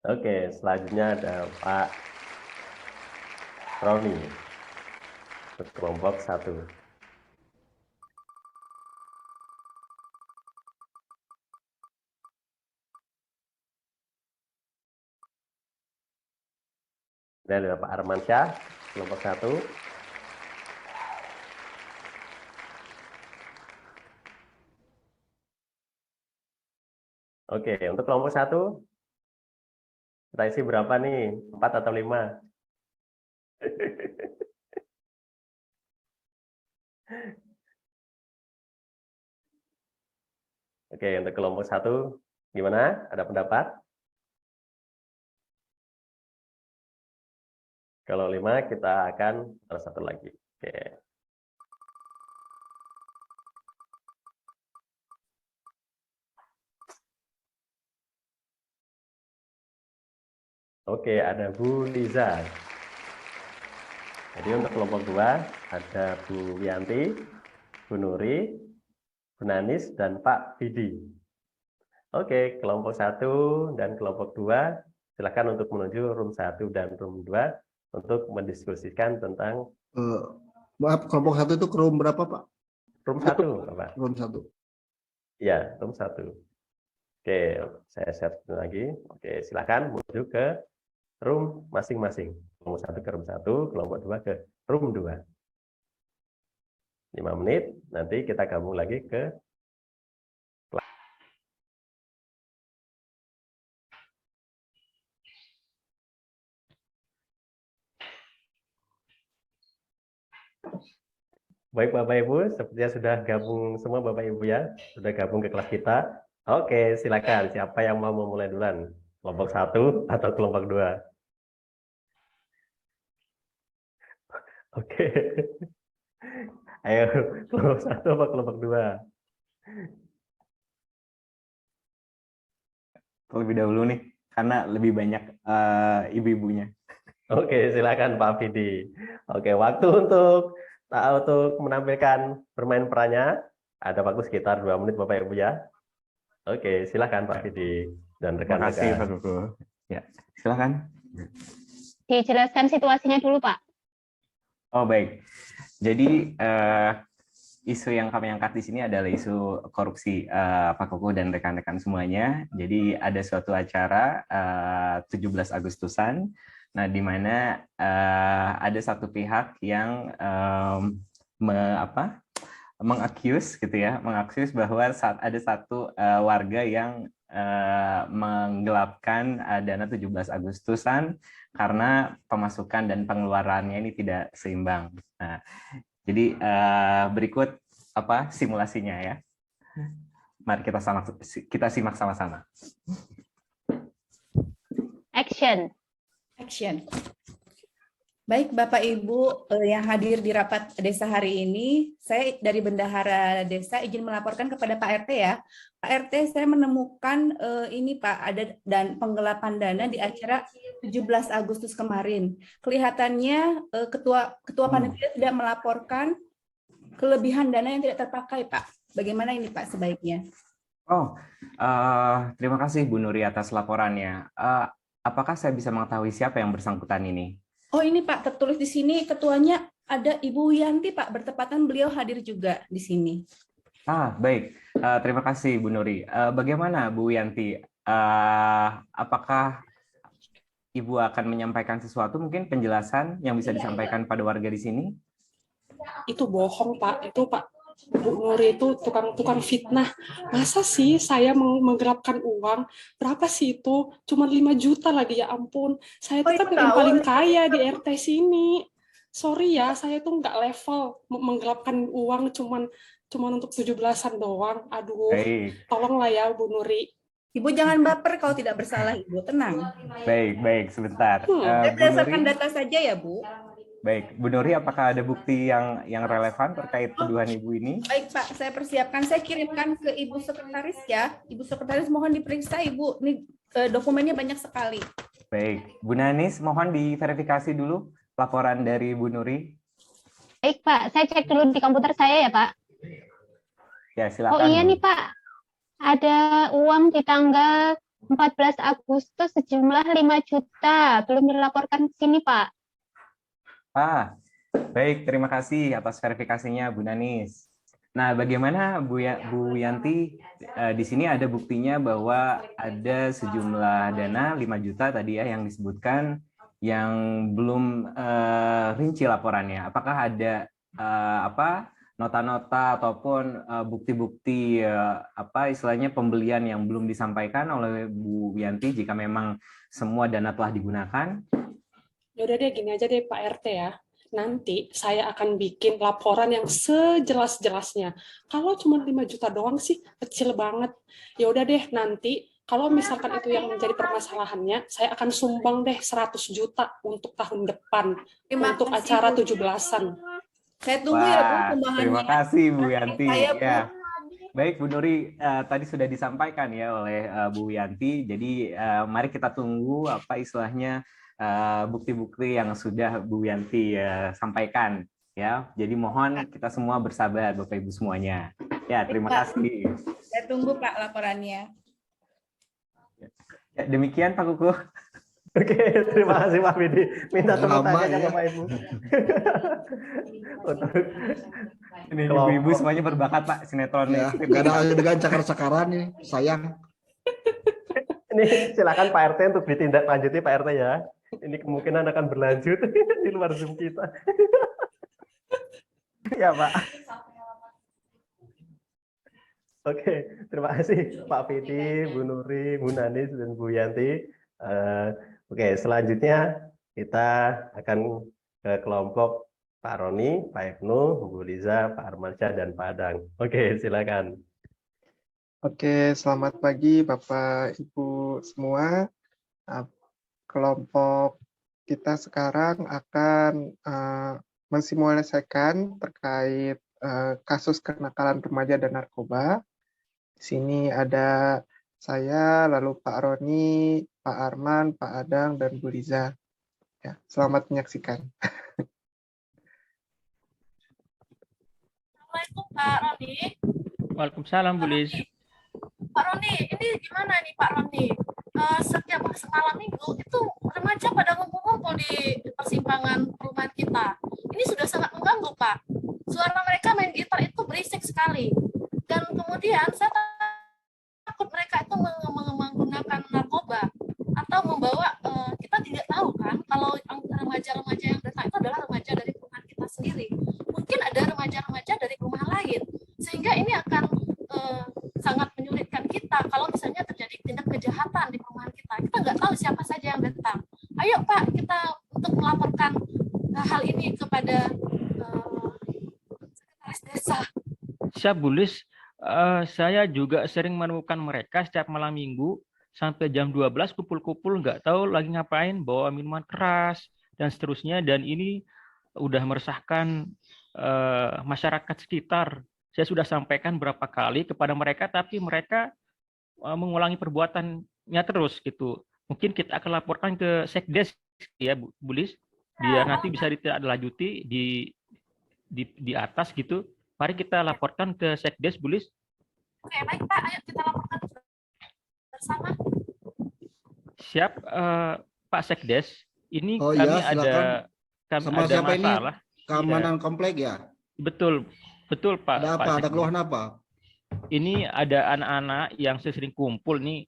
Oke, selanjutnya ada Pak Roni. Untuk kelompok 1. Dan ada Pak Armansyah, kelompok 1. Oke, untuk kelompok 1, kita isi berapa nih? 4 atau 5? Oke, untuk kelompok 1, gimana? Ada pendapat? Kalau 5, kita akan ada 1 lagi. Oke. Oke, ada Bu Liza. Jadi untuk kelompok 2, ada Bu Wiyanti, Bu Nuri, Bu Nanis, dan Pak Bidi. Oke, kelompok 1 dan kelompok 2, silakan untuk menuju room 1 dan room 2 untuk mendiskusikan tentang Maaf, kelompok 1 itu ke room berapa, Pak? room 1, Pak. Room 1. Ya, room 1. Oke, saya share lagi. Oke, silakan menuju ke room masing-masing. Kelompok 1 ke room 1, kelompok 2 ke room 2. 5 menit, nanti kita gabung lagi ke Baik Bapak Ibu, sepertinya sudah gabung semua Bapak Ibu ya, sudah gabung ke kelas kita. Oke, silakan. Siapa yang mau memulai duluan? Kelompok 1 atau kelompok 2? Oke. Ayo, kelompok 1 atau kelompok 2? Lebih dahulu nih, karena lebih banyak ibu-ibunya. Oke, silakan Pak Fidi. Oke, waktu untuk menampilkan bermain perannya ada waktu sekitar 2 menit Bapak Ibu ya. Oke, silakan Pak Fidi dan Terima kasih Pak rekan-rekan. Kuku. Ya, silakan. Dijelaskan situasinya dulu, Pak. Oh baik. Jadi isu yang kami angkat di sini adalah isu korupsi, Pak Kuku dan rekan-rekan semuanya. Jadi ada suatu acara 17 Agustusan, nah di mana ada satu pihak yang mengaccuse gitu ya, mengaccuse bahwa saat ada satu warga yang menggelapkan dana 17 Agustusan karena pemasukan dan pengeluarannya ini tidak seimbang. Nah, jadi berikut simulasinya ya. Mari kita simak sama-sama. Action. Baik Bapak Ibu yang hadir di rapat desa hari ini, saya dari Bendahara Desa izin melaporkan kepada Pak RT ya. Pak RT, saya menemukan ini Pak, ada penggelapan dana di acara 17 Agustus kemarin. Kelihatannya ketua panitia tidak melaporkan kelebihan dana yang tidak terpakai Pak. Bagaimana ini Pak sebaiknya? Terima kasih Bu Nuri atas laporannya. Apakah saya bisa mengetahui siapa yang bersangkutan ini? Oh ini Pak, tertulis di sini ketuanya ada Ibu Yanti Pak, bertepatan beliau hadir juga di sini. Baik, terima kasih Bu Nuri. Bagaimana Bu Yanti? Apakah Ibu akan menyampaikan sesuatu, mungkin penjelasan yang bisa disampaikan pada warga di sini? Itu bohong Pak, itu Pak Bu Nuri itu tukang fitnah. Masa sih saya menggelapkan uang? Berapa sih itu? Cuma 5 juta lagi, ya ampun. Saya itu kan yang paling kaya di RT sini. Sorry ya, saya tuh nggak level menggelapkan uang cuman untuk 17-an doang. Aduh, tolonglah ya Bu Nuri. Ibu jangan baper kalau tidak bersalah Ibu, tenang. Baik, sebentar. Berdasarkan data saja ya Bu. Baik, Bu Nuri, apakah ada bukti yang relevan terkait tuduhan Ibu ini? Baik Pak, saya persiapkan, saya kirimkan ke Ibu Sekretaris ya. Ibu Sekretaris mohon diperiksa Ibu, ini dokumennya banyak sekali. Baik, Bu Nanis mohon diverifikasi dulu laporan dari Bu Nuri. Baik Pak, saya cek dulu di komputer saya ya Pak. Ya silakan. Oh iya nih Pak, ada uang di tanggal 14 Agustus sejumlah 5 juta, belum dilaporkan ke sini Pak. Baik, terima kasih atas verifikasinya Bu Nanis. Nah, bagaimana Bu Yanti? Di sini ada buktinya bahwa ada sejumlah dana 5 juta tadi ya yang disebutkan yang belum rinci laporannya. Apakah ada nota-nota ataupun bukti-bukti istilahnya pembelian yang belum disampaikan oleh Bu Yanti jika memang semua dana telah digunakan? Ya udah deh, gini aja deh Pak RT ya. Nanti saya akan bikin laporan yang sejelas-jelasnya. Kalau cuma 5 juta doang sih, kecil banget. Ya udah deh, nanti kalau misalkan itu yang menjadi permasalahannya, saya akan sumbang deh 100 juta untuk tahun depan, untuk acara 17-an. Saya tunggu ya Bu sumbangannya. Terima kasih Bu Yanti. Saya, Bu. Ya. Baik Bu Nuri, tadi sudah disampaikan ya oleh Bu Yanti. Jadi mari kita tunggu istilahnya bukti-bukti yang sudah Bu Yanti sampaikan ya. Jadi mohon kita semua bersabar Bapak Ibu semuanya. Ya, terima kasih. Saya tunggu Pak laporannya. Ya, demikian Pak Kuku. Oke, terima kasih Pak Fidi. Minta tepuk tangannya Bapak Ibu. Ini ibu-ibu semuanya berbakat Pak sinetron. Ya, nggak ada adegan cakar-cakaran nih, sayang. Ini silakan Pak RT untuk ditindaklanjuti Pak RT ya. Ini kemungkinan akan berlanjut di luar Zoom kita. Ya Pak. Oke, terima kasih Pak Fidi, Bu Nuri, Bu Nanis, dan Bu Yanti. Oke, selanjutnya kita akan ke kelompok Pak Roni, Pak Ibnu, Bu Liza, Pak Armansyah, dan Pak Adang. Oke, silakan. Oke, selamat pagi Bapak Ibu semua. Kelompok kita sekarang akan mensimulasikan terkait kasus kenakalan remaja dan narkoba. Di sini ada saya, lalu Pak Roni, Pak Arman, Pak Adang, dan Bu Liza. Ya, selamat menyaksikan. Assalamualaikum Pak Roni. Waalaikumsalam, Bu Liz. Pak Roni, ini gimana nih Pak Roni? Setiap malam minggu itu remaja pada ngumpul-ngumpul di persimpangan perumahan kita. Ini sudah sangat mengganggu, Pak. Suara mereka main gitar itu berisik sekali. Dan kemudian saya takut mereka itu menggunakan narkoba atau membawa, kita tidak tahu kan kalau remaja-remaja yang datang itu adalah remaja dari perumahan kita sendiri. Mungkin ada remaja-remaja dari perumahan lain. Sehingga ini akan sangat menyulitkan kita kalau misalnya terjadi tindak kejahatan di perumahan kita. Kita nggak tahu siapa saja yang datang. Ayo Pak, kita untuk melaporkan hal ini kepada sekretaris desa. Siap, Bu Liz. Saya juga sering menemukan mereka setiap malam minggu sampai jam 12 kumpul-kumpul, nggak tahu lagi ngapain, bawa minuman keras, dan seterusnya. Dan ini udah meresahkan masyarakat sekitar. Saya sudah sampaikan berapa kali kepada mereka, tapi mereka mengulangi perbuatannya terus gitu. Mungkin kita akan laporkan ke Sekdes ya, Bu Liz, biar nanti bisa ditindaklanjuti di atas gitu. Mari kita laporkan ke Sekdes, Bu Liz. Oke, baik Pak, ayo kita laporkan bersama. Siap, Pak Sekdes. Ini Oh kami iya, silakan. Sama ada siapa ini? masalah. Keamanan komplek ya? Betul, betul Pak. Ada apa? Pak Ada Sekdes. keluhan apa? Ini ada anak-anak yang sering kumpul nih,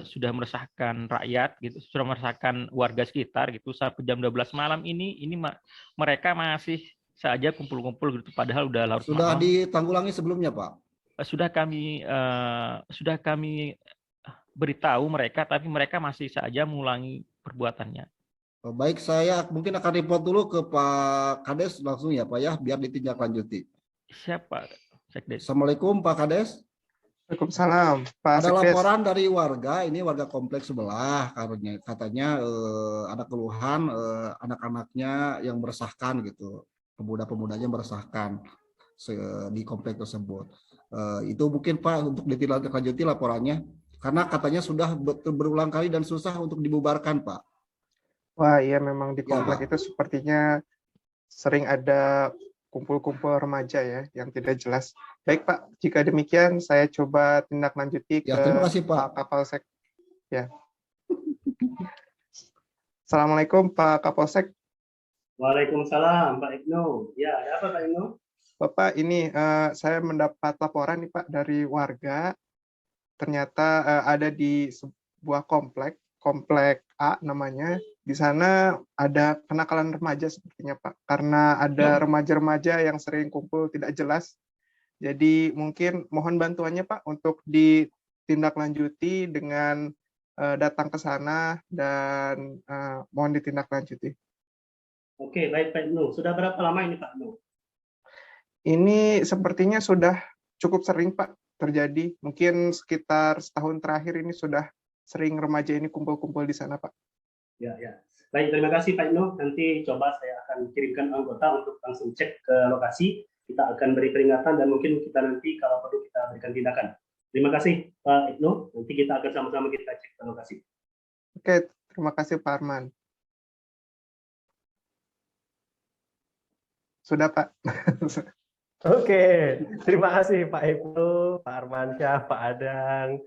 sudah meresahkan rakyat gitu, sudah meresahkan warga sekitar gitu sampai jam 12 malam ini mereka masih saja kumpul-kumpul gitu padahal udah larut Sudah malam. ditanggulangi sebelumnya, Pak? Sudah kami beritahu mereka, tapi mereka masih saja mengulangi perbuatannya. Oh, baik, saya mungkin akan report dulu ke Pak Kades langsung ya Pak ya, biar ditindaklanjuti. Siap Pak Sekdes. Assalamualaikum Pak Kades. Waalaikumsalam Pak Ada Sekdes. laporan dari warga, ini warga kompleks sebelah, karena katanya ada keluhan anak-anaknya yang meresahkan gitu, pemuda-pemudanya meresahkan di kompleks tersebut. Itu mungkin Pak untuk ditindaklanjuti laporannya, karena katanya sudah berulang kali dan susah untuk dibubarkan Pak. Wah, iya memang di Ya, komplek Pak. itu sepertinya sering ada kumpul-kumpul remaja ya yang tidak jelas. Baik Pak, jika demikian saya coba tindak lanjuti Ya, ke terima kasih, Pak. Kapolsek. Ya. Assalamualaikum Pak Kapolsek. Waalaikumsalam Pak Ibnu. Ya, ada apa Pak Ibnu? Bapak, ini saya mendapat laporan nih Pak dari warga. Ternyata ada di sebuah komplek A namanya. Di sana ada kenakalan remaja sepertinya Pak. Karena ada remaja-remaja yang sering kumpul tidak jelas. Jadi mungkin mohon bantuannya Pak untuk ditindaklanjuti dengan datang ke sana dan mohon ditindaklanjuti. Oke, baik Pak Ibnu. Sudah berapa lama ini Pak Ibnu? Ini sepertinya sudah cukup sering Pak terjadi. Mungkin sekitar setahun terakhir ini sudah sering remaja ini kumpul-kumpul di sana Pak. Ya, ya. Baik, terima kasih Pak Ibnu. Nanti coba saya akan kirimkan anggota untuk langsung cek ke lokasi. Kita akan beri peringatan dan mungkin kita nanti kalau perlu kita berikan tindakan. Terima kasih Pak Ibnu. Nanti kita akan sama-sama kita cek ke lokasi. Oke, terima kasih Pak Arman. Sudah Pak. Oke, terima kasih Pak Ibnu, Pak Armansyah, Pak Adang,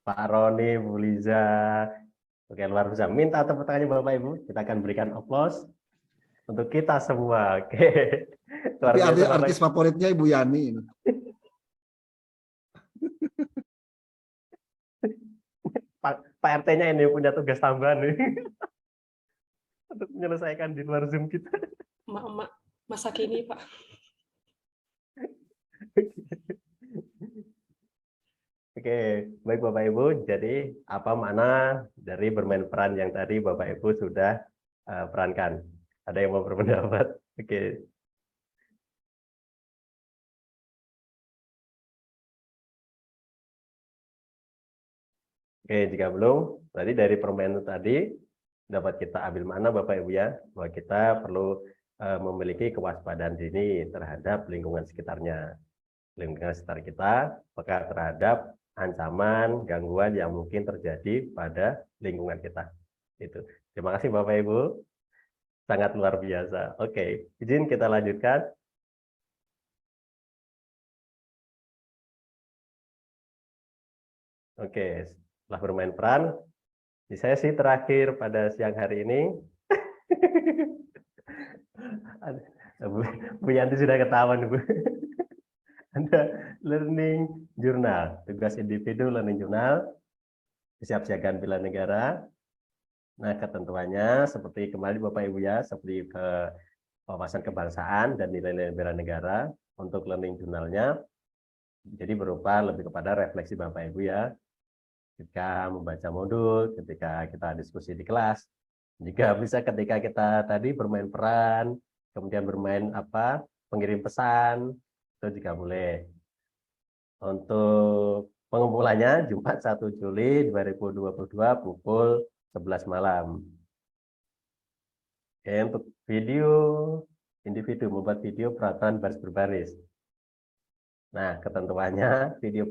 Pak Roni, Bu Liza. Oke, luar biasa. Minta tepuk tangannya Bapak Ibu. Kita akan berikan aplaus untuk kita semua. Oke. Luar Tapi biasa, artis favoritnya Ibu Yani ini. Pak RT-nya ini punya tugas tambahan nih. Untuk menyelesaikan di luar Zoom kita. Emak-emak masa kini, Pak. Oke, baik Bapak Ibu. Jadi apa makna dari bermain peran yang tadi Bapak Ibu sudah perankan? Ada yang mau berpendapat? Oke. Oke, jika belum, tadi dari permainan tadi dapat kita ambil mana Bapak Ibu ya, bahwa kita perlu memiliki kewaspadaan dini terhadap lingkungan sekitarnya. Lingkungan sekitar kita, apakah terhadap ancaman, gangguan yang mungkin terjadi pada lingkungan kita. Itu. Terima kasih Bapak Ibu. Sangat luar biasa. Oke, izin kita lanjutkan. Oke, setelah bermain peran, di sesi terakhir pada siang hari ini, Bu Yanti sudah ketahuan, Bu. Ada learning journal, tugas individu learning journal, kesiapsiagaan bela negara. Nah, ketentuannya seperti kembali Bapak Ibu ya, seperti ke wawasan kebangsaan dan nilai-nilai bela negara untuk learning journalnya. Jadi berupa lebih kepada refleksi Bapak Ibu ya, ketika membaca modul, ketika kita diskusi di kelas, juga bisa ketika kita tadi bermain peran, kemudian bermain pengirim pesan, itu juga boleh. Untuk pengumpulannya Jumat 1 Juli 2022 pukul 11 malam. Oke, untuk video individu membuat video peraturan baris berbaris. Nah, ketentuannya video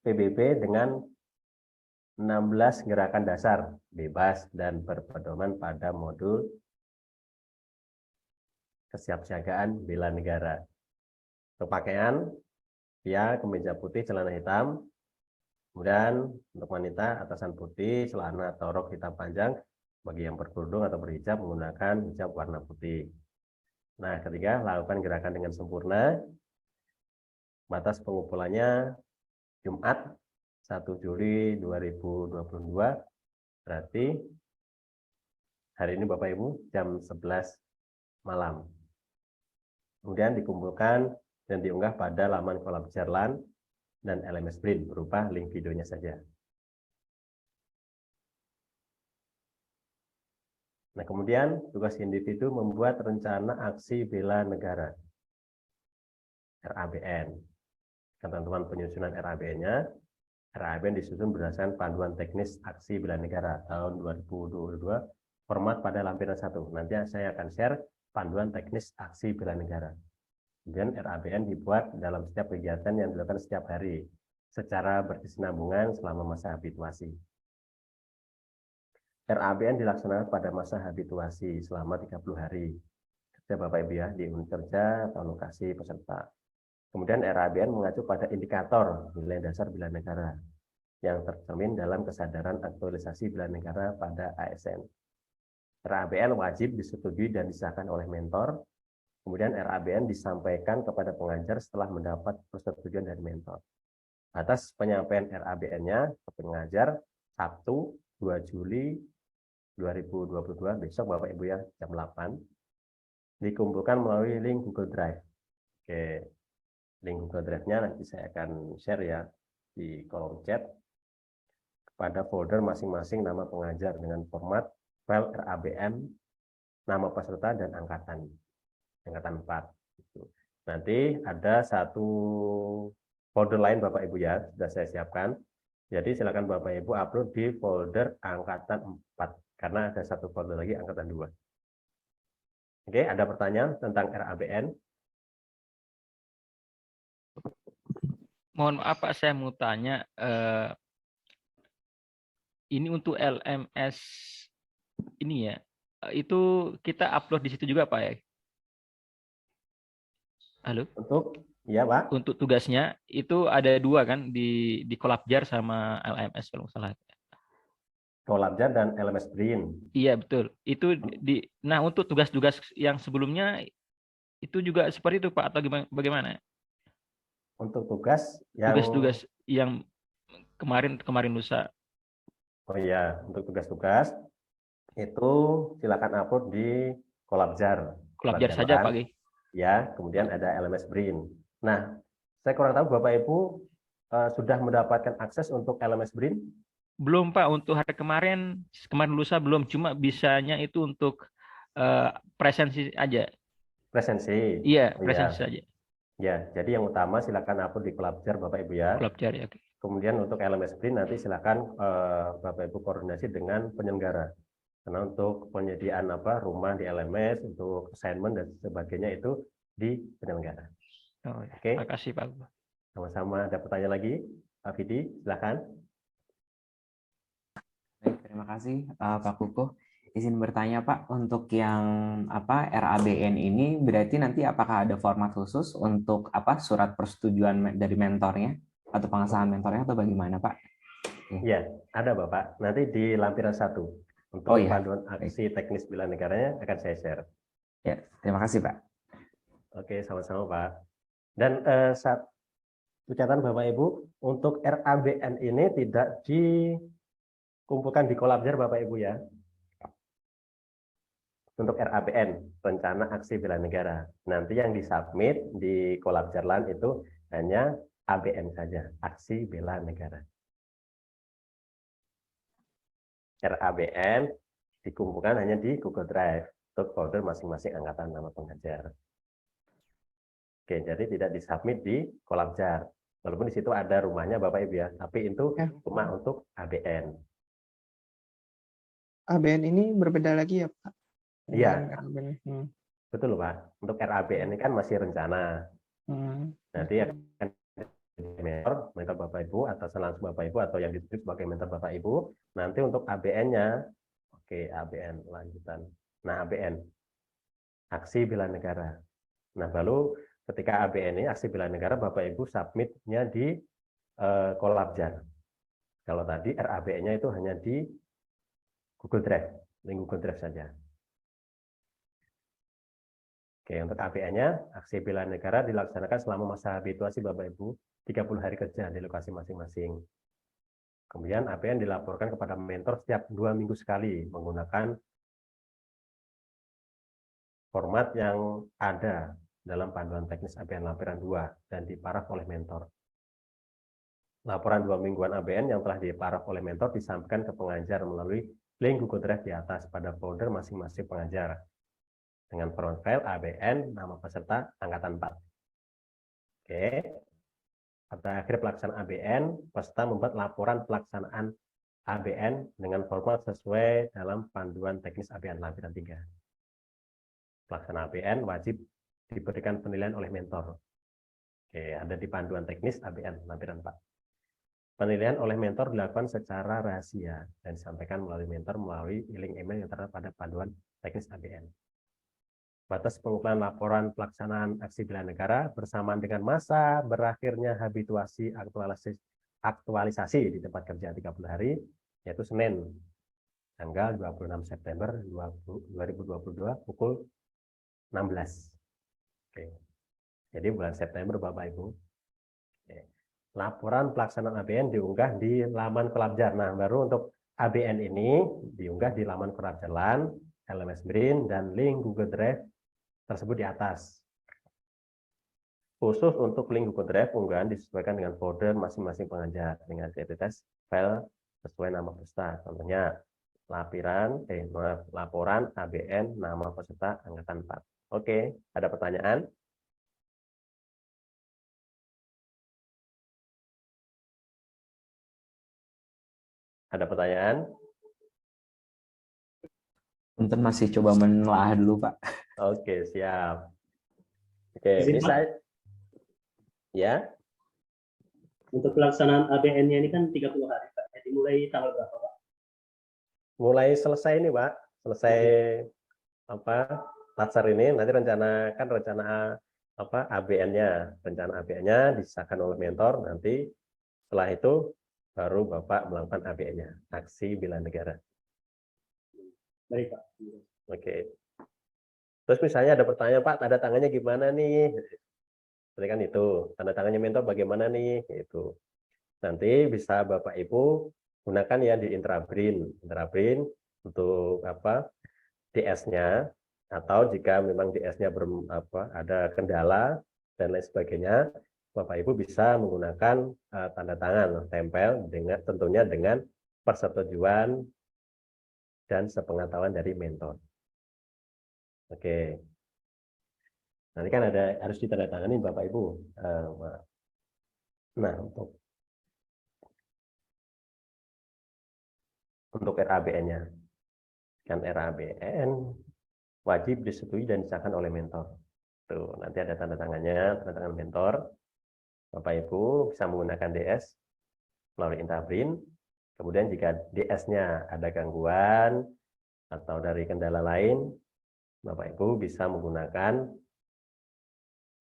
PBB dengan 16 gerakan dasar bebas dan berpedoman pada modul kesiapsiagaan bela negara. Untuk pakaian, ya kemeja putih, celana hitam. Kemudian untuk wanita atasan putih, celana atau rok hitam panjang. Bagi yang berkerudung atau berhijab menggunakan hijab warna putih. Nah, ketiga, lakukan gerakan dengan sempurna. Batas pengumpulannya Jumat 1 Juli 2022, berarti hari ini Bapak Ibu jam 11 malam. Kemudian dikumpulkan dan diunggah pada laman kolab Jarlan dan LMS Brain berupa link videonya saja. Nah, kemudian tugas individu membuat rencana aksi bela negara RABN. Ketentuan penyusunan RABN-nya, RABN disusun berdasarkan panduan teknis aksi bela negara tahun 2022 format pada lampiran 1. Nanti saya akan share panduan teknis aksi bela negara. Kemudian RABN dibuat dalam setiap kegiatan yang dilakukan setiap hari secara berkesinambungan selama masa habituasi. RABN dilaksanakan pada masa habituasi selama 30 hari. Kerja Bapak Ibu ya, di unit kerja atau lokasi peserta. Kemudian RABN mengacu pada indikator nilai dasar bela negara yang tercermin dalam kesadaran aktualisasi bela negara pada ASN. RABN wajib disetujui dan disahkan oleh mentor. Kemudian RABN disampaikan kepada pengajar setelah mendapat persetujuan dari mentor. Atas penyampaian RABN-nya ke pengajar Sabtu 2 Juli 2022, besok Bapak Ibu ya, jam 8, dikumpulkan melalui link Google Drive. Oke, link Google Drive-nya nanti saya akan share ya di kolom chat kepada folder masing-masing nama pengajar dengan format file RABN, nama peserta dan angkatan 4. Nanti ada satu folder lain Bapak Ibu ya, sudah saya siapkan. Jadi silakan Bapak Ibu upload di folder angkatan 4 karena ada satu folder lagi angkatan 2. Oke, ada pertanyaan tentang RABN? Mohon maaf Pak, saya mau tanya, ini untuk LMS ini ya, itu kita upload di situ juga Pak ya? Halo? Untuk, ya Pak. Untuk tugasnya itu ada 2 kan, di Kolabjar sama LMS kalau nggak salah. Kolabjar dan LMS Brain. Iya betul. Itu nah untuk tugas-tugas yang sebelumnya itu juga seperti itu Pak atau bagaimana? Untuk tugas yang tugas-tugas yang kemarin lusa. Oh iya, untuk tugas-tugas itu silakan upload di Kolabjar. Kolabjar saja Pak. Ya, kemudian ada LMS Brain. Nah, saya kurang tahu Bapak Ibu sudah mendapatkan akses untuk LMS Brain? Belum Pak, untuk hari kemarin lusa belum, cuma bisanya itu untuk presensi aja. Presensi. Iya, Oh, presensi ya. saja. Ya, jadi yang utama silakan upload di Collabjar Bapak Ibu ya. Collabjar ya. Oke. Kemudian untuk LMS Sprint nanti silakan Bapak Ibu koordinasi dengan penyelenggara. Karena untuk penyediaan rumah di LMS, untuk assignment dan sebagainya itu di penyelenggara. Oh, ya. Oke. Terima kasih Pak. Sama-sama. Ada pertanyaan lagi, Pak Fidi? Silakan. Baik, terima kasih Pak Kukuh. Izin bertanya Pak, untuk yang RABN ini berarti nanti apakah ada format khusus untuk surat persetujuan dari mentornya atau pengesahan mentornya atau bagaimana Pak? Iya, ada Bapak. Nanti di lampiran 1 untuk panduan aksi teknis bela negaranya akan saya share. Ya, terima kasih Pak. Oke, sama-sama Pak. Dan catatan Bapak Ibu, untuk RABN ini tidak dikumpulkan di Collabjar Bapak Ibu ya. Untuk RABN, Rencana Aksi Bela Negara. Nanti yang disubmit di Collabjar LAN itu hanya ABN saja, Aksi Bela Negara. RABN dikumpulkan hanya di Google Drive untuk folder masing-masing angkatan nama pengajar. Oke, jadi tidak disubmit di Collabjar. Walaupun di situ ada rumahnya Bapak Ibu ya, tapi itu cuma untuk ABN. ABN ini berbeda lagi ya Pak? Iya, betul Pak. Untuk RABN ini kan masih rencana. Nanti akan mentor Bapak Ibu, atasan langsung Bapak Ibu, atau yang ditulis sebagai mentor Bapak Ibu. Nanti untuk ABN-nya, oke, ABN lanjutan. Nah, ABN, Aksi Bela Negara. Nah, baru ketika ABN ini, Aksi Bela Negara, Bapak Ibu submit-nya di Collabjar. Kalau tadi RABN-nya itu hanya di Google Drive, link Google Drive saja. Oke, untuk ABN-nya, Aksi Bela Negara dilaksanakan selama masa habituasi Bapak Ibu, 30 hari kerja di lokasi masing-masing. Kemudian ABN dilaporkan kepada mentor setiap 2 minggu sekali menggunakan format yang ada dalam panduan teknis ABN lampiran 2 dan diparaf oleh mentor. Laporan 2 mingguan ABN yang telah diparaf oleh mentor disampaikan ke pengajar melalui link Google Drive di atas pada folder masing-masing pengajar dengan format file ABN, nama peserta, angkatan 4. Oke. Pada akhir pelaksanaan ABN, peserta membuat laporan pelaksanaan ABN dengan format sesuai dalam panduan teknis ABN lampiran 3. Pelaksanaan ABN wajib diberikan penilaian oleh mentor. Oke, ada di panduan teknis ABN lampiran 4. Penilaian oleh mentor dilakukan secara rahasia dan disampaikan melalui mentor melalui link email yang terdapat pada panduan teknis ABN. Batas pengumpulan laporan pelaksanaan aksi bela negara bersamaan dengan masa berakhirnya habituasi aktualisasi di tempat kerja 30 hari, yaitu Senin, tanggal 26 September 2022 pukul 16. Oke. Jadi bulan September Bapak Ibu. Oke. Laporan pelaksanaan ABN diunggah di laman Collabjar. Nah, baru untuk ABN ini diunggah di laman Collabjar LAN, LMS Sprint, dan link Google Drive tersebut di atas. Khusus untuk link Google Drive, unggahan disesuaikan dengan folder masing-masing pengajar dengan identitas file sesuai nama peserta. Contohnya laporan ABN nama peserta angkatan 4. Oke, ada pertanyaan? Ada pertanyaan? Untuk masih coba menelaah dulu, Pak. Oke, siap. Oke, ini saya ya. Untuk pelaksanaan ABN-nya ini kan 30 hari, Pak. Jadi mulai tanggal berapa, Pak? Mulai selesai ini, Pak. Selesai latsar ini nanti rencana ABN-nya. Rencana ABN-nya disahkan oleh mentor, nanti setelah itu baru Bapak melakukan ABN-nya, aksi bela negara. Baik, Pak. Oke. Terus misalnya ada pertanyaan, Pak, tanda tangannya gimana nih? Seperti kan itu, tanda tangannya mentor bagaimana nih? Itu. Nanti bisa Bapak Ibu gunakan ya di Intrabrin untuk DS-nya, atau jika memang DS-nya ada kendala dan lain sebagainya, Bapak Ibu bisa menggunakan tanda tangan tempel tentunya dengan persetujuan dan sepengetahuan dari mentor. Oke. Nanti kan ada harus ditandatangani Bapak Ibu. Nah, untuk RABN-nya, kan RABN wajib disetujui dan disahkan oleh mentor. Tuh, nanti ada tanda tangannya, tanda tangan mentor. Bapak Ibu bisa menggunakan DS melalui Intabrin. Kemudian jika DS-nya ada gangguan atau dari kendala lain, Bapak Ibu bisa menggunakan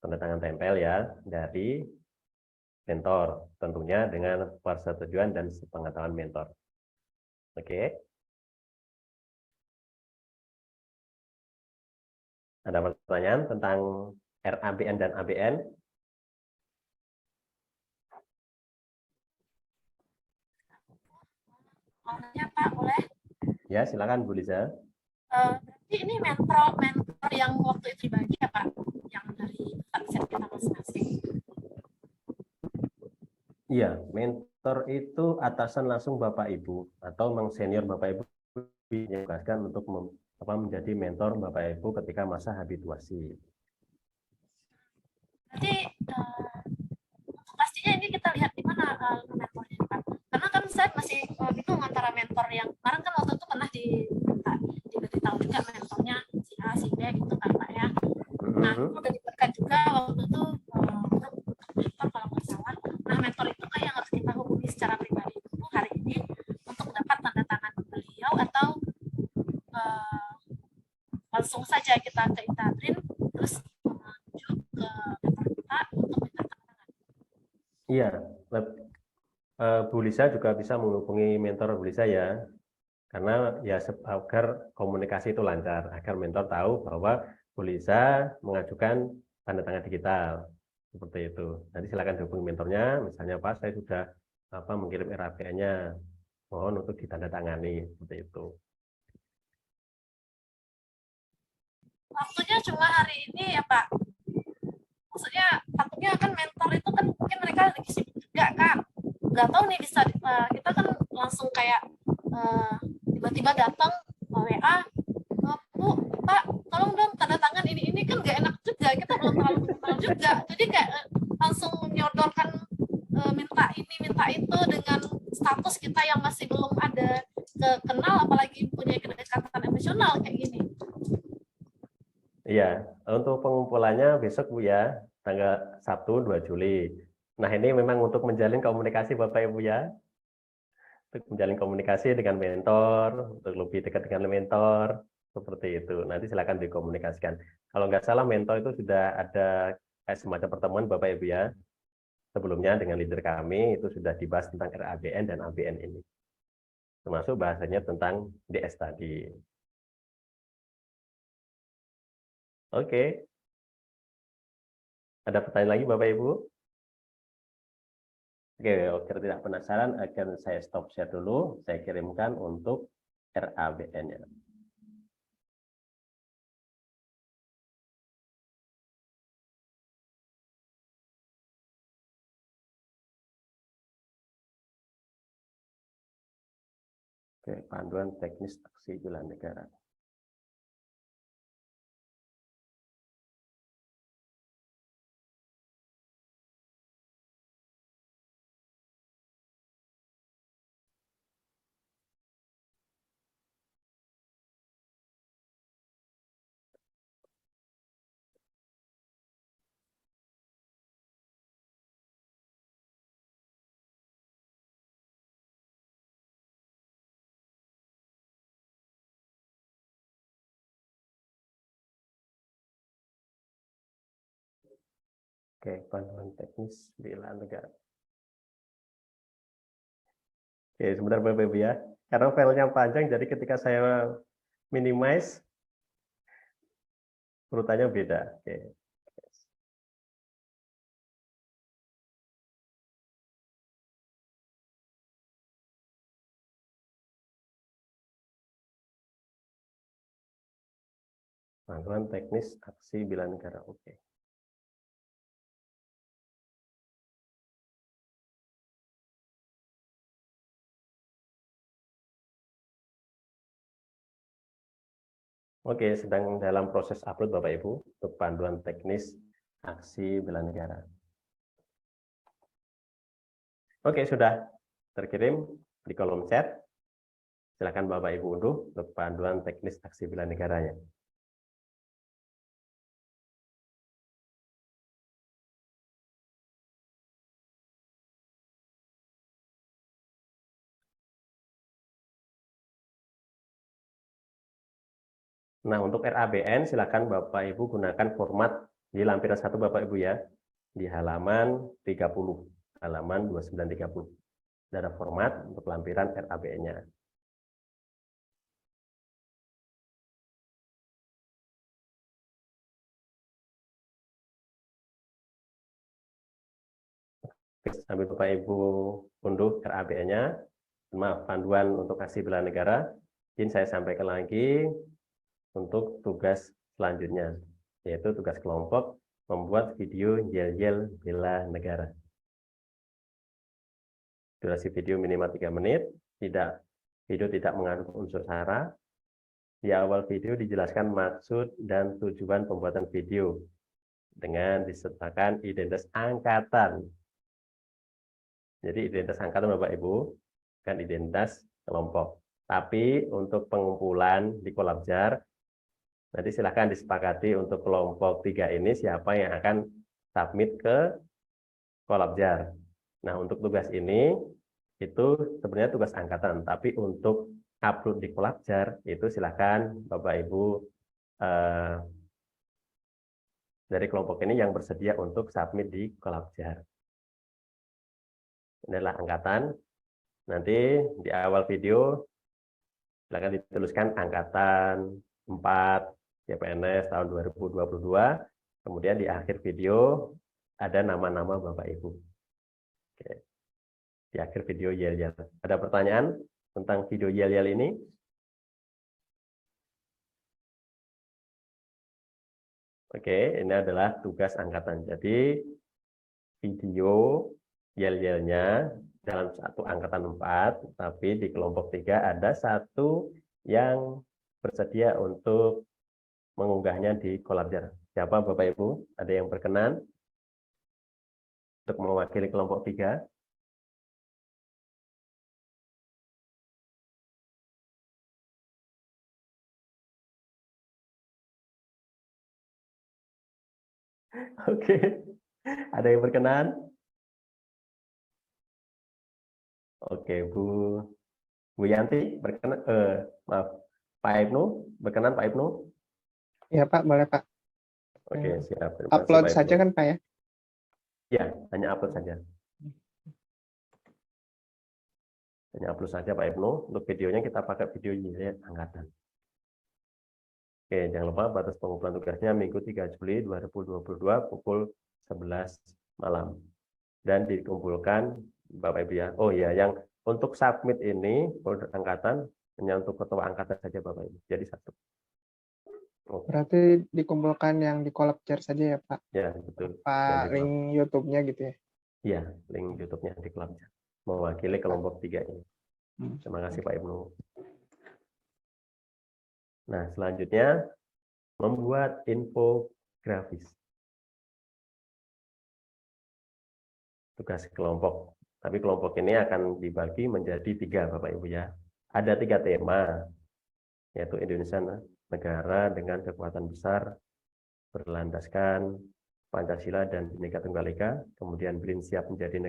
tanda tangan tempel ya dari mentor, tentunya dengan persetujuan dan sepengetahuan mentor. Oke. Ada pertanyaan tentang RABN dan ABN? Awalnya Pak, boleh? Ya, silakan Bu Liza. Berarti ini mentor yang waktu itu dibagi ya Pak? Yang dari set kita masing-masing. Iya, mentor itu atasan langsung Bapak Ibu atau senior Bapak Ibu ditugaskan untuk menjadi mentor Bapak Ibu ketika masa habituasi. Berarti untuk pastinya ini kita lihat di mana mentornya Pak. Karena kan saya masih bingung antara mentor yang kemarin kan waktu itu pernah diberitahu juga mentornya si A, si B gitu kan Pak ya. Nah, itu udah diberikan juga waktu itu mentor kalau nggak salah. Nah, mentor itu kan yang harus kita hubungi secara pribadi dulu hari ini untuk dapat tanda tangan beliau atau langsung saja kita ke Intabrin terus menuju ke mentor kita untuk minta tanda tangan. Iya, Bu Lisa juga bisa menghubungi mentor Bu Lisa ya, karena ya agar komunikasi itu lancar, agar mentor tahu bahwa Bu Lisa mengajukan tanda tangan digital seperti itu. Nanti silakan hubungi mentornya, misalnya Pak saya sudah mengirim RABN-nya, mohon untuk ditandatangani seperti itu. Waktunya cuma hari ini ya Pak. Maksudnya takutnya kan mentor itu kan mungkin mereka lagi sibuk juga kan. Nggak tahu nih bisa kita kan langsung kayak tiba-tiba datang WA, Bu, Pak, tolong dong tanda tangan ini kan nggak enak juga. Kita belum terlalu kenal juga. Jadi kayak langsung menyodorkan minta ini minta itu dengan status kita yang masih belum ada kenal apalagi punya kedekatan emosional kayak gini. Iya, untuk pengumpulannya besok Bu ya, tanggal Sabtu 2 Juli. Nah ini memang untuk menjalin komunikasi Bapak Ibu ya, untuk menjalin komunikasi dengan mentor, untuk lebih dekat dengan mentor, seperti itu. Nanti silakan dikomunikasikan. Kalau nggak salah mentor itu sudah ada kayak semacam pertemuan Bapak Ibu ya, sebelumnya dengan leader kami itu sudah dibahas tentang RABN dan ABN ini. Termasuk bahasanya tentang DS tadi. Oke. Ada pertanyaan lagi Bapak Ibu? Oke, agar tidak penasaran akan saya stop share dulu, saya kirimkan untuk RABN-nya. Oke, panduan teknis aksi bela negara. Oke, panduan teknis bela negara. Oke, sebentar Bapak Ibu ya. Karena filenya panjang, jadi ketika saya minimize, urutannya beda. Oke. Panduan teknis aksi bela negara. Oke. Oke, sedang dalam proses upload Bapak Ibu untuk panduan teknis aksi bela negara. Oke, sudah terkirim di kolom chat. Silakan Bapak Ibu unduh untuk panduan teknis aksi bela negaranya. Nah, untuk RABN silakan Bapak Ibu gunakan format di lampiran 1 Bapak Ibu ya, di halaman 30, halaman 2930. Ada format untuk lampiran RABN-nya. Sambil Bapak Ibu unduh RABN-nya, maaf, panduan untuk aksi bela negara, izin saya sampaikan lagi untuk tugas selanjutnya, yaitu tugas kelompok membuat video yel-yel bela negara. Durasi video minimal 3 menit, video tidak mengandung unsur sara. Di awal video dijelaskan maksud dan tujuan pembuatan video dengan disertakan identitas angkatan. Jadi identitas angkatan Bapak Ibu, kan identitas kelompok. Tapi untuk pengumpulan di Kolabjar, nanti silahkan disepakati untuk kelompok 3 ini siapa yang akan submit ke Kolabjar. Nah, untuk tugas ini itu sebenarnya tugas angkatan, tapi untuk upload di Kolabjar itu silahkan Bapak Ibu dari kelompok ini yang bersedia untuk submit di Kolabjar. Ini adalah angkatan. Nanti di awal video silahkan dituliskan angkatan 4 CPNS tahun 2022. Kemudian di akhir video ada nama-nama Bapak Ibu. Oke. Di akhir video yel-yel. Ada pertanyaan tentang video yel-yel ini? Oke, ini adalah tugas angkatan. Jadi video yel-yelnya dalam satu angkatan 4, tapi di kelompok 3 ada satu yang bersedia untuk mengunggahnya di Kolabjar. Siapa Bapak Ibu? Ada yang berkenan untuk mewakili kelompok 3? Oke, ada yang berkenan? Oke, Bu Yanti berkenan, maaf, Pak Ibnu berkenan, Pak Ibnu? Ya Pak, boleh Pak. Oke, siap. Terima kasih, Upload Pak saja Ibnu. kan Pak ya? Ya, hanya upload saja. Hanya upload saja Pak Ibnu. Untuk videonya kita pakai video yel angkatan. Oke, jangan lupa batas pengumpulan tugasnya Minggu 3 Juli 2022 pukul 11 malam. Dan dikumpulkan Bapak Ibu ya. Oh ya, yang untuk submit ini folder angkatan hanya untuk ketua angkatan saja Bapak Ibu. Jadi 1. Oke. Berarti dikumpulkan yang di Kolabjar saja ya Pak? Ya, betul. Pak Dan link YouTube-nya gitu ya? Iya, link YouTube-nya di Kolabjar. Mewakili kelompok 3 ini. Terima kasih Pak Ibnu. Nah, selanjutnya membuat infografis. Tugas kelompok. Tapi kelompok ini akan dibagi menjadi 3 Bapak Ibu ya. Ada 3 tema, yaitu Indonesia negara dengan kekuatan besar, berlandaskan Pancasila dan Bhinneka Tunggal Ika, kemudian BRIN siap menjadikan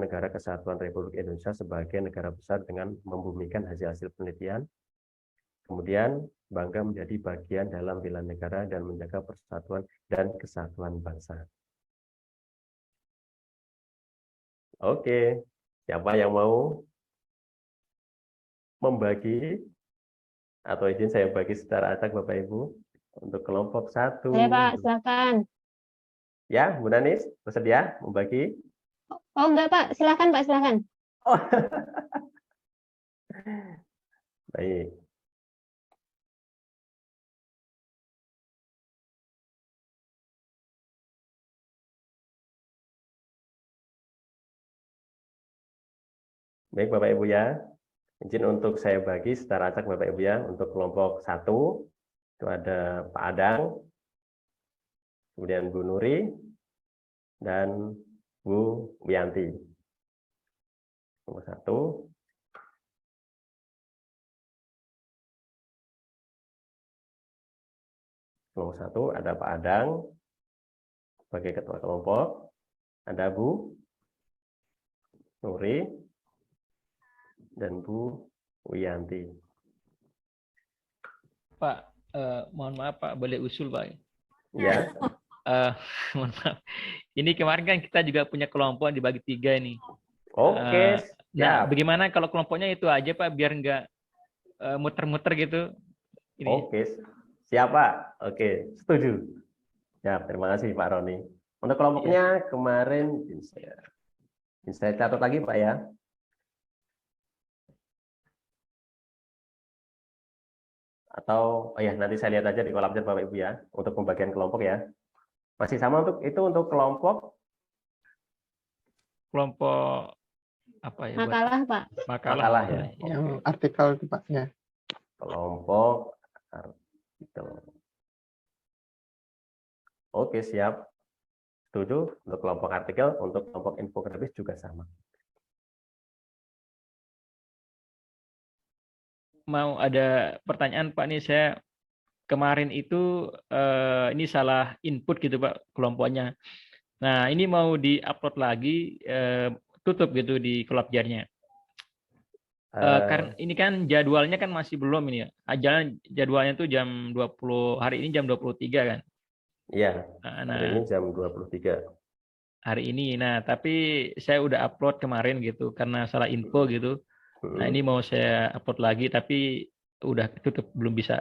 negara kesatuan Republik Indonesia sebagai negara besar dengan membumikan hasil-hasil penelitian. Kemudian bangga menjadi bagian dalam bela negara dan menjaga persatuan dan kesatuan bangsa. Oke, siapa yang mau membagi atau izin saya bagi secara acak Bapak Ibu untuk kelompok 1. Saya Pak, silakan. Ya, Bu Nanis, bersedia membagi? Oh enggak Pak, silakan Pak, silakan. Oh. Baik. Baik Bapak Ibu ya. Izin untuk saya bagi secara acak Bapak Ibu ya. Untuk kelompok 1 itu ada Pak Adang, kemudian Bu Nuri, dan Bu Wiyanti. Nomor 1. Nomor 1 ada Pak Adang sebagai ketua kelompok, ada Bu Nuri, dan Bu Wiyanti. Pak, mohon maaf Pak, boleh usul Pak? Ya. Mohon maaf. Ini kemarin kan kita juga punya kelompok dibagi 3 nih. Oke, Nah, siap. bagaimana kalau kelompoknya itu aja Pak, biar nggak muter-muter gitu? Ini. Oke, siap Pak. Oke, setuju. Ya, terima kasih Pak Roni. Untuk kelompoknya kemarin, saya catat lagi Pak ya. Atau, oh ya nanti saya lihat aja di kolom chat Bapak Ibu ya, untuk pembagian kelompok ya. Masih sama untuk itu untuk kelompok apa ya? Makalah, Pak. Makalah ya. Yang artikel itu Pak ya. Kelompok artikel. Oke, siap. Setuju untuk kelompok artikel, untuk kelompok infografis juga sama. Mau ada pertanyaan Pak nih, saya kemarin itu ini salah input gitu Pak kelompoknya. Nah ini mau di-upload lagi, tutup gitu di Collabjar-nya. Karena ini kan jadwalnya kan masih belum ini ya. Jadwalnya tuh jam 20, hari ini jam 23 kan. Iya, Nah, hari ini jam 23. Hari ini. Nah, tapi saya udah upload kemarin gitu karena salah info gitu. Nah, ini mau saya upload lagi tapi udah tutup, belum bisa.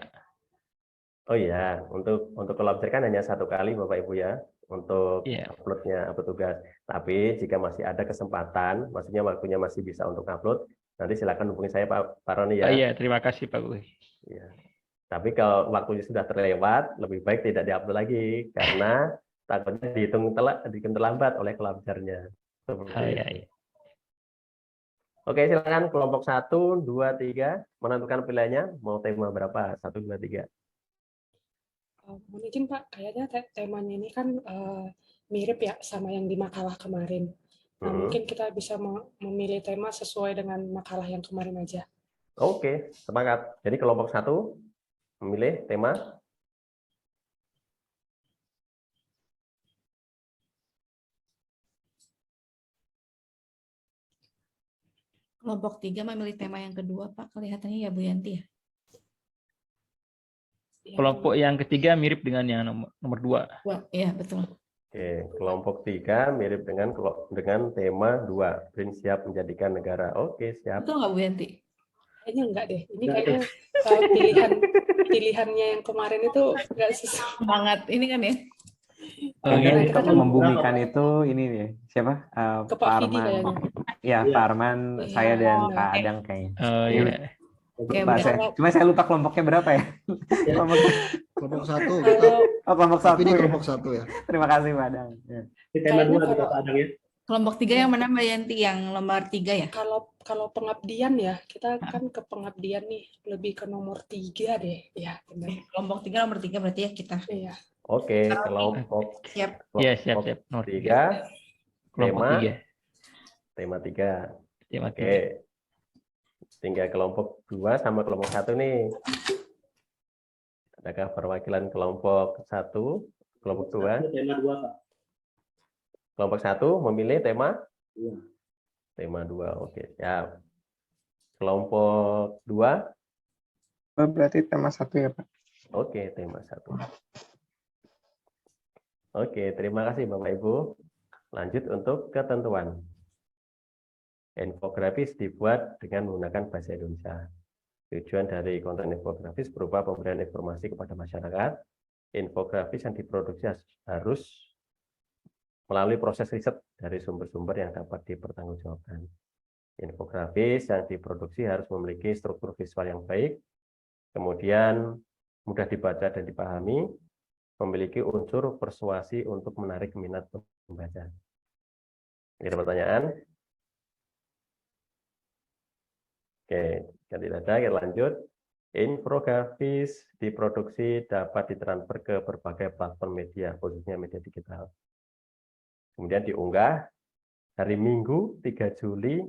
Oh iya, untuk Collabjar kan hanya 1 kali Bapak Ibu ya, untuk uploadnya tugas. Tapi jika masih ada kesempatan, maksudnya waktunya masih bisa untuk upload, nanti silakan hubungi saya Pak Roni ya. Iya, terima kasih Pak Gue. Ya. Tapi kalau waktunya sudah terlewat, lebih baik tidak diupload lagi karena takutnya dihitung terlambat oleh Collabjar-nya. Iya. Oke, silakan kelompok 1, 2, 3 menentukan pilihannya mau tema berapa? 1, 2, 3. Mohon izin Pak, kayaknya temanya ini kan mirip ya sama yang di makalah kemarin. Nah, mungkin kita bisa memilih tema sesuai dengan makalah yang kemarin aja. Oke, sepakat. Jadi kelompok 1 memilih tema. Kelompok 3 memilih tema yang kedua, Pak. Kelihatannya ya Bu Yanti ya. Kelompok yang ketiga mirip dengan yang nomor 2. Iya, betul. Oke, kelompok 3 mirip dengan tema 2, BRIN siap menjadikan negara. Oke, siap. Betul nggak Bu Yanti? Kayaknya enggak deh. Ini kayaknya pilihannya yang kemarin itu enggak sesuai. Semangat ini kan ya. Ini untuk membumikan itu ini nih siapa? Pak Arman. Ya, Pak Arman, saya dan Kak Adang kayaknya. Oh iya. Cuma saya lupa kelompoknya berapa ya? Kelompok 1. Kelompok 1. Ini kelompok 1 ya. Terima kasih Pak Adang. Tema 2 juga Pak Adang ya. Kelompok 3 yang mana Mbak Yanti? Yang nomor 3 ya? Kalau pengabdian ya, kita kan ke pengabdian nih, lebih ke nomor 3 deh. Ya, benar. Kelompok 3 nomor 3 berarti ya kita. Iya. Oke, kelompok siap. Iya, siap. Nomor 3. Kelompok 3. Tema 3. Tema 3. Oke. Tinggal kelompok 2 sama kelompok 1 nih. Adakah perwakilan kelompok 1, kelompok 2? Tema 2, Pak. Kelompok 1 memilih tema? Iya. Tema 2, oke. Siap. Kelompok 2? Berarti tema 1 ya Pak? Oke, tema 1. Oke, terima kasih Bapak Ibu. Lanjut untuk ketentuan. Infografis dibuat dengan menggunakan bahasa Indonesia. Tujuan dari konten infografis berupa pemberian informasi kepada masyarakat. Infografis yang diproduksi harus melalui proses riset dari sumber-sumber yang dapat dipertanggungjawabkan. Infografis yang diproduksi harus memiliki struktur visual yang baik, kemudian mudah dibaca dan dipahami, memiliki unsur persuasi untuk menarik minat pembaca. Ada pertanyaan? Oke, yang tidak ada, kita lanjut. Infografis diproduksi dapat ditransfer ke berbagai platform media, khususnya media digital. Kemudian diunggah hari Minggu 3 Juli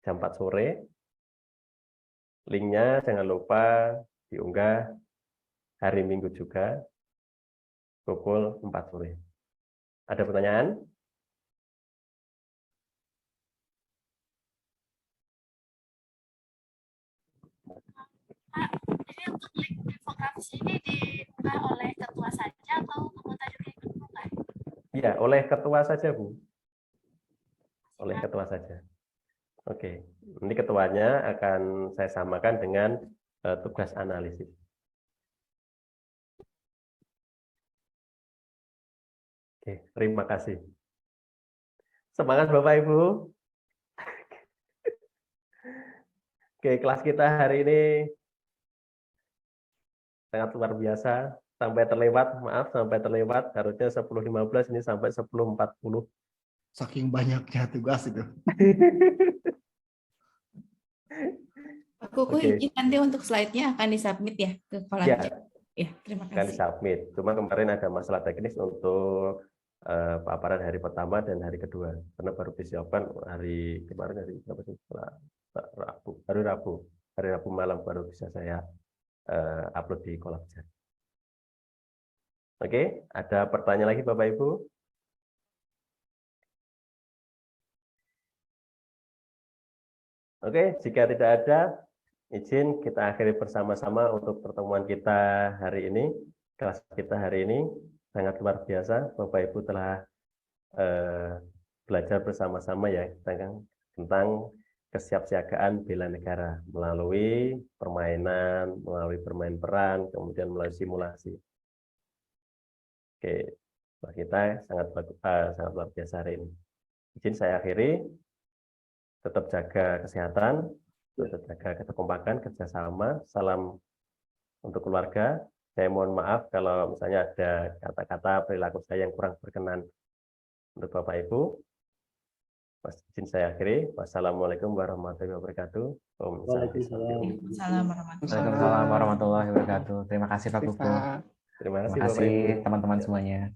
jam 4 sore. Linknya jangan lupa diunggah hari Minggu juga pukul 4 sore. Ada pertanyaan? Jadi untuk link infografis ini diunggah oleh ketua saja atau anggota juga ikut mengunggah? Iya, oleh ketua saja, Bu. Oleh ketua saja. Oke, ini ketuanya akan saya samakan dengan tugas analisis. Oke, terima kasih. Semangat Bapak Ibu. Oke, kelas kita hari ini sangat luar biasa. Sampai terlewat, maaf sampai terlewat. Harusnya 10.15, ini sampai 10.40. Saking banyaknya tugas itu. Pak Kuku, Oke. izin nanti untuk slide-nya akan disubmit ya ke kolom Ya. chat. Ya, terima Akan kasih. submit. Cuma kemarin ada masalah teknis untuk paparan hari pertama dan hari kedua. Karena baru disiapkan hari kemarin, hari berapa sih? Rabu. Hari Rabu malam baru bisa saya upload di kolom chat. Oke, ada pertanyaan lagi Bapak Ibu? Oke, jika tidak ada, izin kita akhiri bersama-sama untuk pertemuan kita hari ini. Kelas kita hari ini sangat luar biasa. Bapak Ibu telah belajar bersama-sama ya tentang kesiapsiagaan bela negara melalui permainan, melalui bermain peran, kemudian melalui simulasi. Oke, kita sangat luar biasa hari ini. Izin saya akhiri. Tetap jaga kesehatan, tetap jaga kekompakan, kerjasama. Salam untuk keluarga. Saya mohon maaf kalau misalnya ada kata-kata perilaku saya yang kurang berkenan untuk Bapak Ibu. Mas izin saya akhiri. Wassalamualaikum warahmatullahi wabarakatuh. Waalaikumsalam warahmatullahi wabarakatuh. Terima kasih Pak Kuku. Terima kasih Terima Bapak kasih Ibu. teman-teman semuanya.